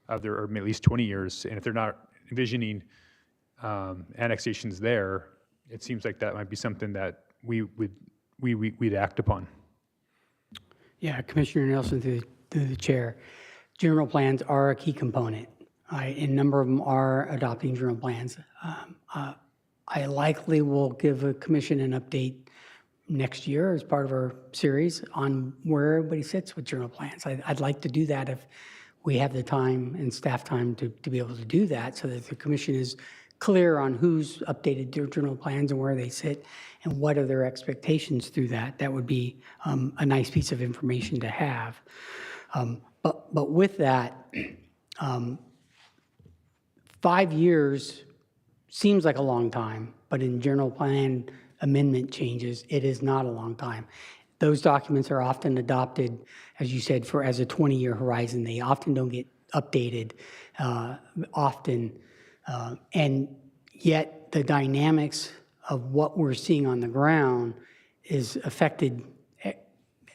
of their, or at least 20 years. And if they're not envisioning annexations there, it seems like that might be something that we'd act upon. Yeah, Commissioner Nelson, through the chair, general plans are a key component. A number of them are adopting general plans. I likely will give a commission an update next year as part of our series on where everybody sits with general plans. I'd like to do that if we have the time and staff time to be able to do that, so that the commission is clear on who's updated their general plans and where they sit and what are their expectations through that. That would be a nice piece of information to have. But with that, 5 years seems like a long time, but in general plan amendment changes, it is not a long time. Those documents are often adopted, as you said, as a 20-year horizon. They often don't get updated often. And yet the dynamics of what we're seeing on the ground is affected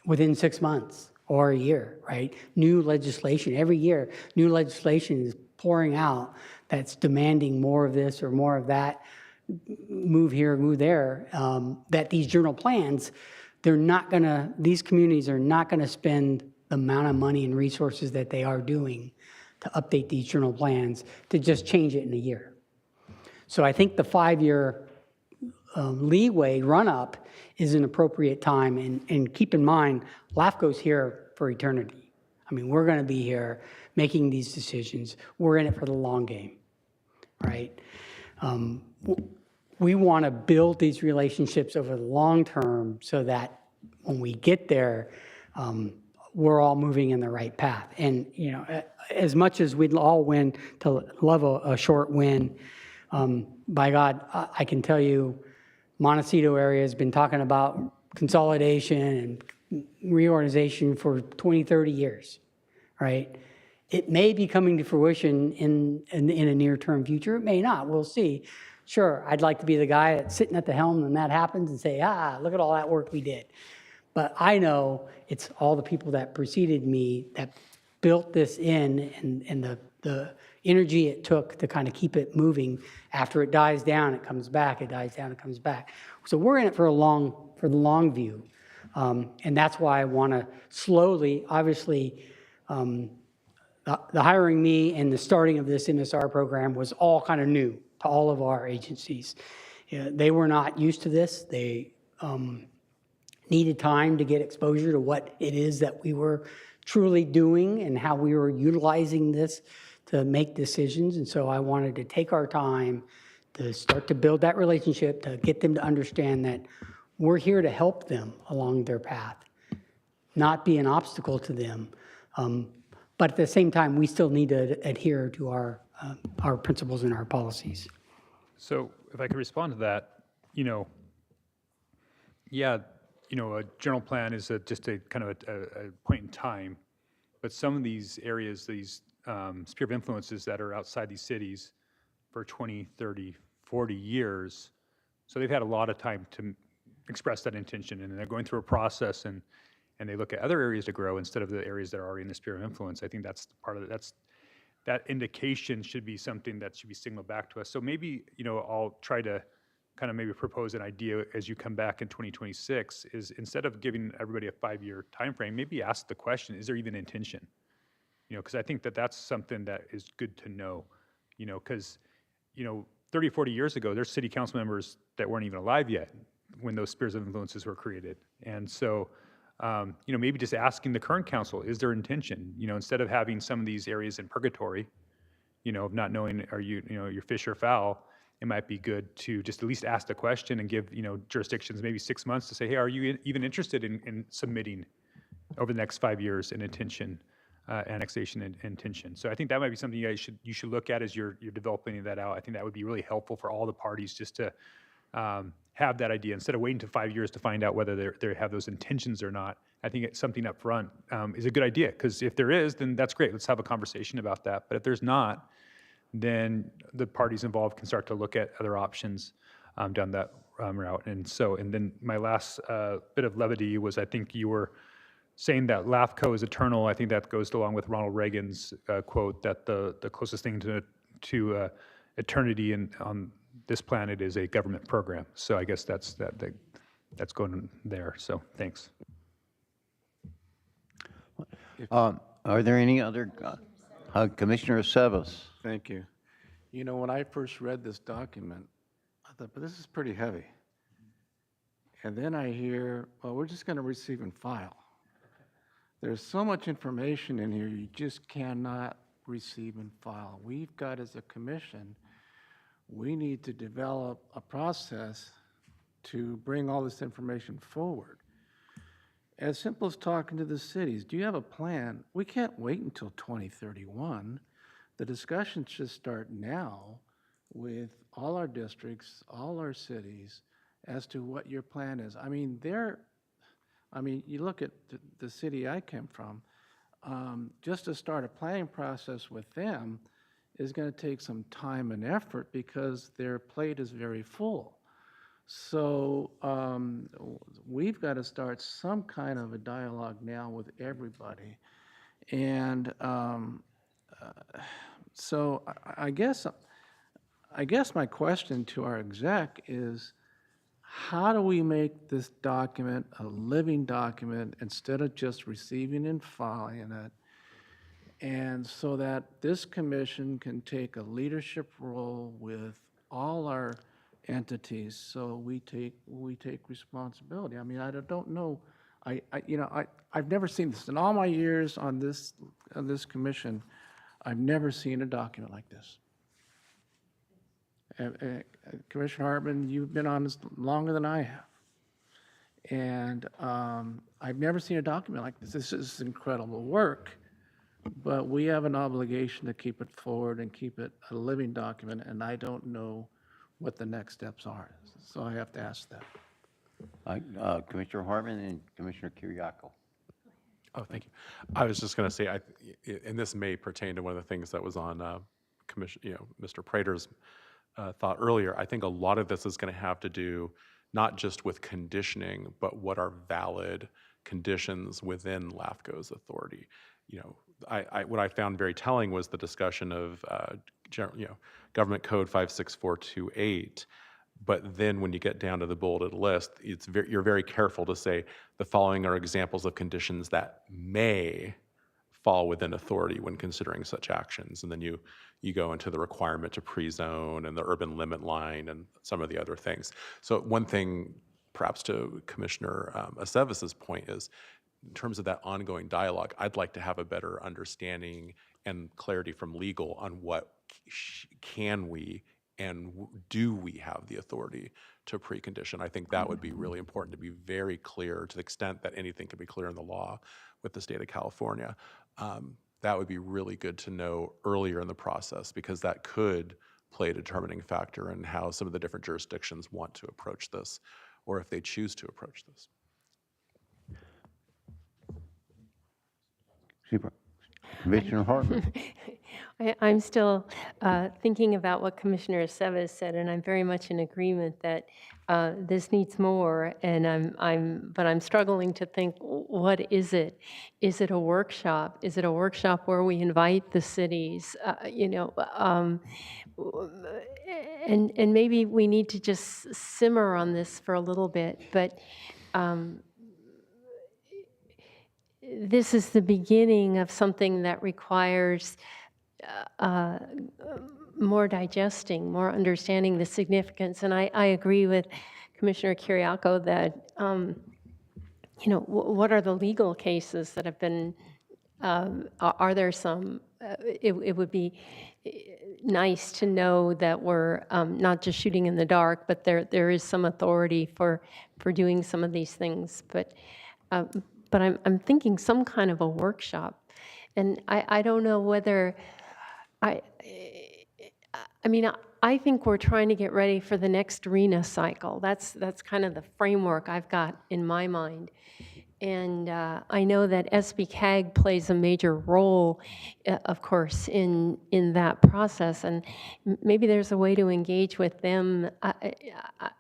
within 6 months or a year, right? New legislation, every year, new legislation is pouring out that's demanding more of this or more of that, move here, move there, that these general plans, these communities are not gonna spend the amount of money and resources that they are doing to update these general plans to just change it in a year. So I think the 5-year leeway run-up is an appropriate time. And keep in mind, LAFCO's here for eternity. I mean, we're going to be here making these decisions. We're in it for the long game, right? We want to build these relationships over the long term so that when we get there, we're all moving in the right path. And, you know, as much as we'd all win to love a short win, by God, I can tell you, Montecito area has been talking about consolidation and reorganization for 20, 30 years, right? It may be coming to fruition in a near-term future. It may not. We'll see. Sure, I'd like to be the guy that's sitting at the helm when that happens and say, look at all that work we did. But I know it's all the people that preceded me that built this in, and the energy it took to kind of keep it moving. After it dies down, it comes back. It dies down, it comes back. So we're in it for the long view, and that's why I want to slowly. Obviously, the hiring me and the starting of this MSR program was all kind of new to all of our agencies. They were not used to this. They needed time to get exposure to what it is that we were truly doing and how we were utilizing this to make decisions. And so I wanted to take our time to start to build that relationship, to get them to understand that we're here to help them along their path, not be an obstacle to them. But at the same time, we still need to adhere to our principles and our policies. So if I could respond to that, a general plan is just a kind of a point in time, but some of these areas, these sphere of influences that are outside these cities for 20, 30, 40 years, so they've had a lot of time to express that intention, and they're going through a process, and they look at other areas to grow instead of the areas that are already in the sphere of influence. I think that's part of it. That indication should be something that should be signaled back to us. So maybe, I'll try to kind of maybe propose an idea as you come back in 2026, is instead of giving everybody a 5-year time frame, maybe ask the question, is there even intention? Because I think that's something that is good to know, because, 30, 40 years ago, there's city council members that weren't even alive yet when those spheres of influences were created. And so, maybe just asking the current council, is there intention? Instead of having some of these areas in purgatory, of not knowing, are you're fish or fowl, it might be good to just at least ask the question and give, jurisdictions maybe 6 months to say, hey, are you even interested in submitting over the next 5 years an intention, annexation and intention? So I think that might be something you should look at as you're developing that out. I think that would be really helpful for all the parties just to have that idea instead of waiting to 5 years to find out whether they have those intentions or not. I think it's something up front is a good idea, because if there is, then that's great. Let's have a conversation about that. But if there's not, then the parties involved can start to look at other options down that route. And then my last bit of levity was, I think you were saying that LAFCO is eternal. I think that goes along with Ronald Reagan's quote that the closest thing to eternity on this planet is a government program. So I guess that's going there. So thanks. Are there any other, Commissioner Aceves? Thank you. You know, when I first read this document, I thought, but this is pretty heavy. And then I hear, well, we're just going to receive and file. There's so much information in here, you just cannot receive and file. We've got, as a commission, we need to develop a process to bring all this information forward. As simple as talking to the cities, do you have a plan? We can't wait until 2031. The discussion should start now with all our districts, all our cities, as to what your plan is. I mean, you look at the city I came from, just to start a planning process with them is going to take some time and effort because their plate is very full. So we've got to start some kind of a dialogue now with everybody. And so I guess my question to our exec is, how do we make this document a living document instead of just receiving and filing it? And so that this commission can take a leadership role with all our entities, so we take responsibility. I mean, I don't know. I've never seen this in all my years on this commission. I've never seen a document like this. Commissioner Hartman, you've been on this longer than I have, and I've never seen a document like this. This is incredible work, but we have an obligation to keep it forward and keep it a living document, and I don't know what the next steps are, so I have to ask that. Commissioner Hartman and Commissioner Kiriakou. Oh, thank you. I was just going to say, and this may pertain to one of the things that was on Mr. Prater's thought earlier. I think a lot of this is going to have to do not just with conditioning, but what are valid conditions within LAFCO's authority. What I found very telling was the discussion of Government Code 56428. But then when you get down to the bulleted list, you're very careful to say the following are examples of conditions that may fall within authority when considering such actions. And then you go into the requirement to pre-zone and the urban limit line and some of the other things. So one thing, perhaps to Commissioner Aceves' point, is in terms of that ongoing dialogue, I'd like to have a better understanding and clarity from legal on what can we and do we have the authority to precondition. I think that would be really important to be very clear, to the extent that anything can be clear in the law with the state of California. That would be really good to know earlier in the process, because that could play a determining factor in how some of the different jurisdictions want to approach this, or if they choose to approach this. Super. Commissioner Hartman. I'm still thinking about what Commissioner Aceves said, and I'm very much in agreement that this needs more. And I'm struggling to think, what is it? Is it a workshop? Is it a workshop where we invite the cities? And maybe we need to just simmer on this for a little bit, but. This is the beginning of something that requires more digesting, more understanding the significance. And I agree with Commissioner Kiriakou that, what are the legal cases that have been, are there some, it would be nice to know that we're not just shooting in the dark, but there is some authority for doing some of these things. But I'm thinking some kind of a workshop, and I don't know whether I think we're trying to get ready for the next RENA cycle. That's kind of the framework I've got in my mind, and I know that SB-CAG plays a major role, of course, in that process, and maybe there's a way to engage with them.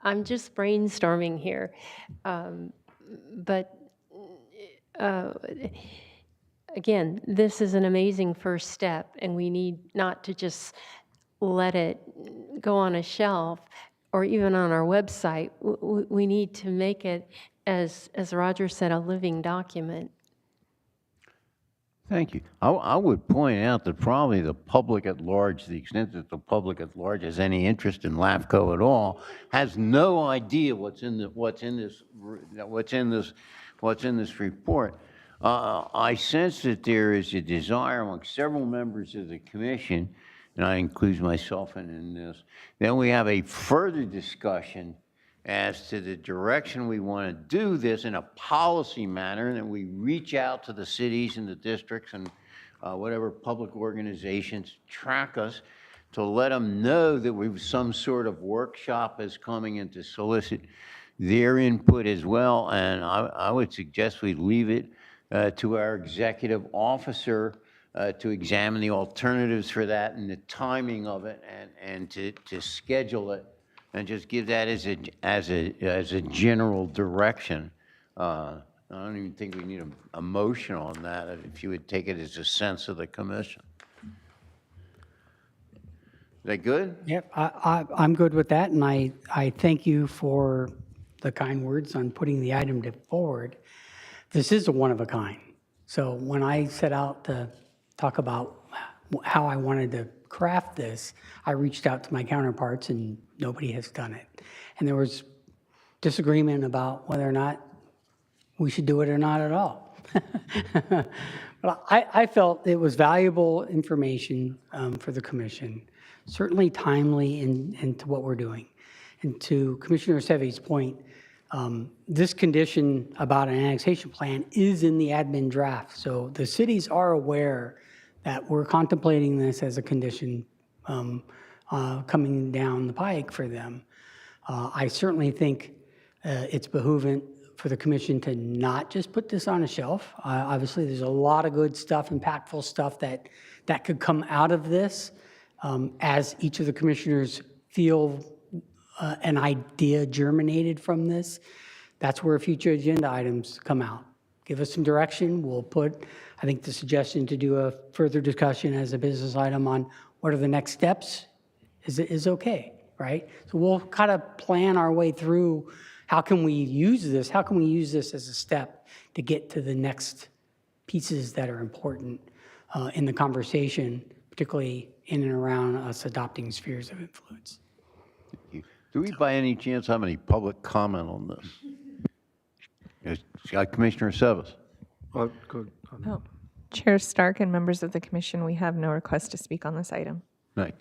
I'm just brainstorming here, but. Again, this is an amazing first step, and we need not to just let it go on a shelf or even on our website. We need to make it, as Roger said, a living document. Thank you. I would point out that probably the public at large, to the extent that the public at large has any interest in LAFCO at all, has no idea what's in this report. I sense that there is a desire among several members of the commission, and I include myself in this, then we have a further discussion as to the direction we want to do this in a policy manner, and then we reach out to the cities and the districts and whatever public organizations track us to let them know that we've some sort of workshop is coming and to solicit their input as well. And I would suggest we leave it to our executive officer to examine the alternatives for that and the timing of it, and to schedule it, and just give that as a general direction. I don't even think we need a motion on that, if you would take it as a sense of the commission. Is that good? Yep, I'm good with that, and I thank you for the kind words on putting the item forward. This is a one-of-a-kind. So when I set out to talk about how I wanted to craft this, I reached out to my counterparts, and nobody has done it. And there was disagreement about whether or not we should do it or not at all. But I felt it was valuable information for the commission, certainly timely into what we're doing. And to Commissioner Seve's point, this condition about an annexation plan is in the admin draft. So the cities are aware that we're contemplating this as a condition coming down the pike for them. I certainly think it's behoovant for the commission to not just put this on a shelf. Obviously, there's a lot of good stuff, impactful stuff that could come out of this as each of the commissioners feel an idea germinated from this. That's where future agenda items come out. Give us some direction. We'll put, I think, the suggestion to do a further discussion as a business item on what are the next steps is okay, right? So we'll kind of plan our way through how can we use this? How can we use this as a step to get to the next pieces that are important in the conversation, particularly in and around us adopting spheres of influence? Thank you. Do we by any chance have any public comment on this? Commissioner Sevas. Well, good. Oh. Chair Stark and members of the commission, we have no request to speak on this item. Right.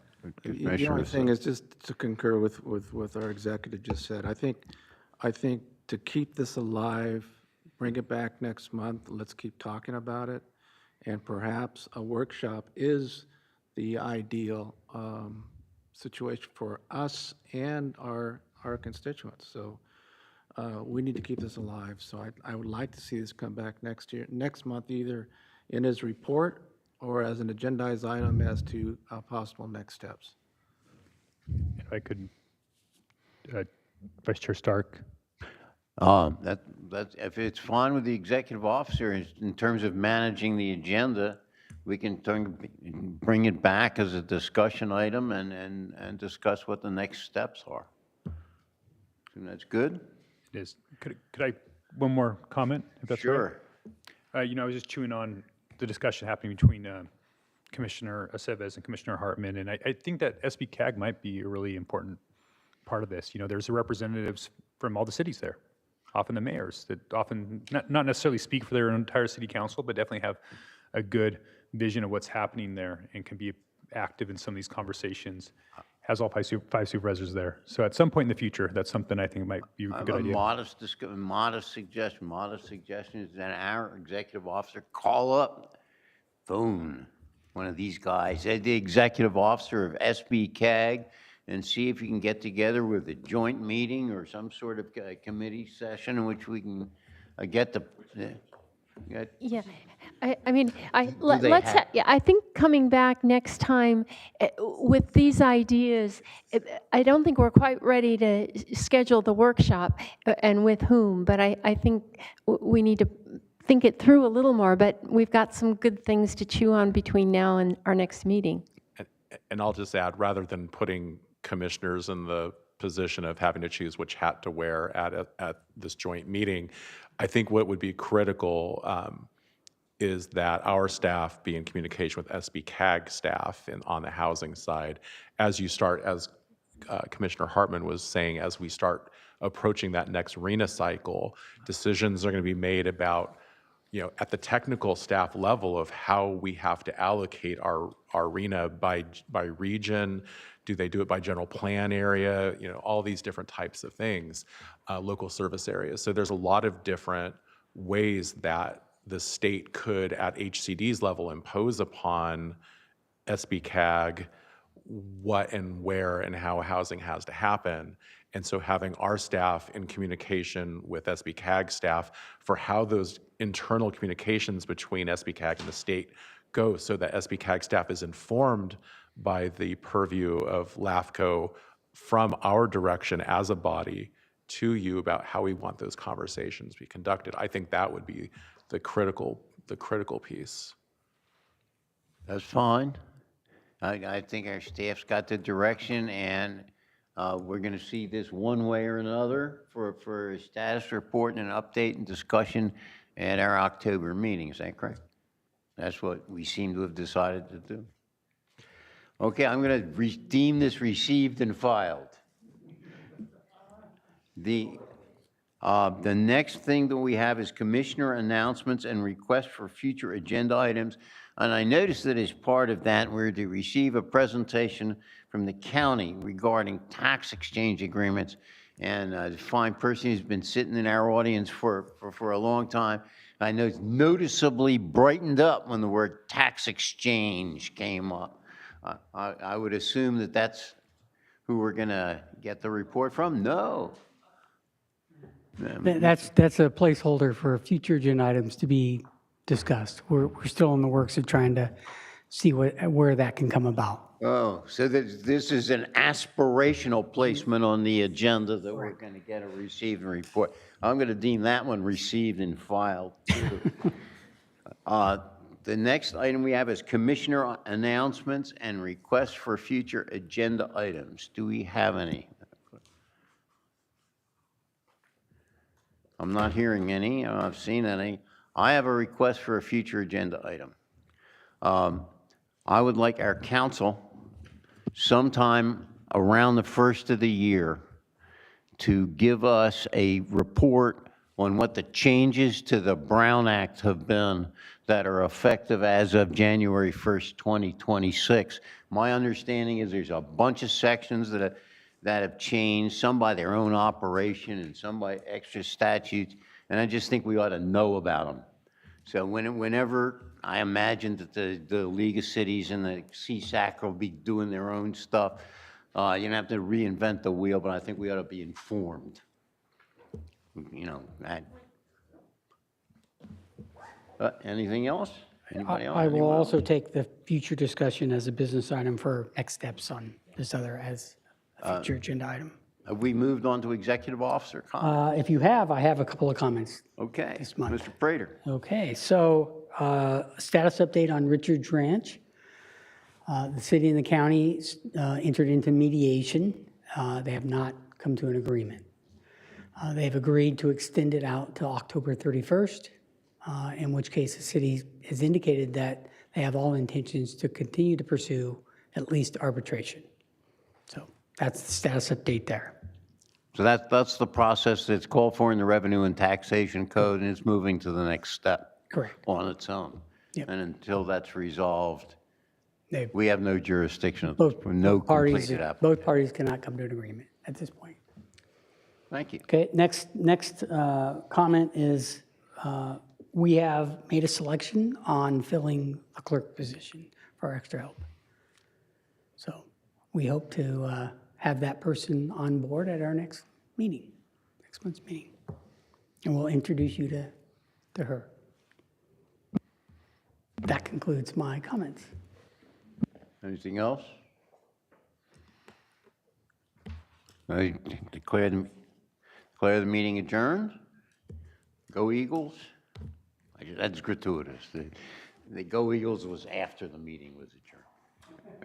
The only thing is just to concur with what our executive just said. I think to keep this alive, bring it back next month, let's keep talking about it, and perhaps a workshop is the ideal situation for us and our constituents. So we need to keep this alive. So I would like to see this come back next month, either in his report or as an agendized item as to possible next steps. If I could, Vice Chair Stark. That's if it's fine with the executive officer in terms of managing the agenda, we can bring it back as a discussion item and discuss what the next steps are. So that's good? It is. Could I, one more comment, if that's Sure. right? I was just chewing on the discussion happening between Commissioner Aceves and Commissioner Hartman, and I think that SB-CAG might be a really important part of this. There's the representatives from all the cities there, often the mayors, that often not necessarily speak for their entire city council, but definitely have a good vision of what's happening there and can be active in some of these conversations. Has all five supervisors there. So at some point in the future, that's something I think might be a good idea. Modest suggestion is that our executive officer call up, phone one of these guys, the executive officer of SB-CAG, and see if you can get together with a joint meeting or some sort of committee session in which we can get the. Yeah, I mean, I think coming back next time with these ideas, I don't think we're quite ready to schedule the workshop and with whom, but I think we need to think it through a little more, but we've got some good things to chew on between now and our next meeting. and I'll just add, rather than putting commissioners in the position of having to choose which hat to wear at this joint meeting, I think what would be critical is that our staff be in communication with SB-CAG staff on the housing side as you start, as Commissioner Hartman was saying, as we start approaching that next RENA cycle, decisions are going to be made about, at the technical staff level of how we have to allocate our RENA by region. Do they do it by general plan area? All these different types of things, local service areas. So there's a lot of different ways that the state could, at HCD's level, impose upon SB-CAG what and where and how housing has to happen. And so having our staff in communication with SB-CAG staff for how those internal communications between SB-CAG and the state go, so that SB-CAG staff is informed by the purview of LAFCO from our direction as a body to you about how we want those conversations to be conducted. I think that would be the critical piece. That's fine. I think our staff's got the direction, and we're going to see this one way or another for a status report and an update and discussion at our October meeting. Is that correct? That's what we seem to have decided to do. Okay, I'm going to deem this received and filed. The next thing that we have is commissioner announcements and requests for future agenda items. And I noticed that as part of that, we're to receive a presentation from the county regarding tax exchange agreements. And a fine person who's been sitting in our audience for a long time, I know it's noticeably brightened up when the word tax exchange came up. I would assume that that's who we're going to get the report from? No. That's a placeholder for future agenda items to be discussed. We're still in the works of trying to see where that can come about. Oh, so this is an aspirational placement on the agenda that we're going to get a received and report. I'm going to deem that one received and filed, too. The next item we have is commissioner announcements and requests for future agenda items. Do we have any? I'm not hearing any. I've seen any. I have a request for a future agenda item. I would like our council sometime around the first of the year to give us a report on what the changes to the Brown Act have been that are effective as of January 1st, 2026. My understanding is there's a bunch of sections that have changed, some by their own operation and some by extra statutes, and I just think we ought to know about them. So whenever I imagine that the League of Cities and the CSAC will be doing their own stuff, you don't have to reinvent the wheel, but I think we ought to be informed. Anything else? Anybody else? I will also take the future discussion as a business item for next steps on this other as a future agenda item. Have we moved on to executive officer comment? If you have, I have a couple of comments. Okay, this month. Mr. Prater. Okay, so status update on Richards Ranch. The city and the county entered into mediation. They have not come to an agreement. They've agreed to extend it out to October 31st, in which case the city has indicated that they have all intentions to continue to pursue at least arbitration. So that's the status update there. So that's the process that's called for in the Revenue and Taxation Code, and it's moving to the next step. Correct. On its own. Yep. And until that's resolved, They, we have no jurisdiction, both, no both parties, completed application. both parties cannot come to an agreement at this point. Thank you. Okay, next comment is we have made a selection on filling a clerk position for extra help. So we hope to have that person on board at our next meeting, next month's meeting. And we'll introduce you to her. That concludes my comments. Anything else? I declare the meeting adjourned. Go Eagles. That's gratuitous. The Go Eagles was after the meeting was adjourned.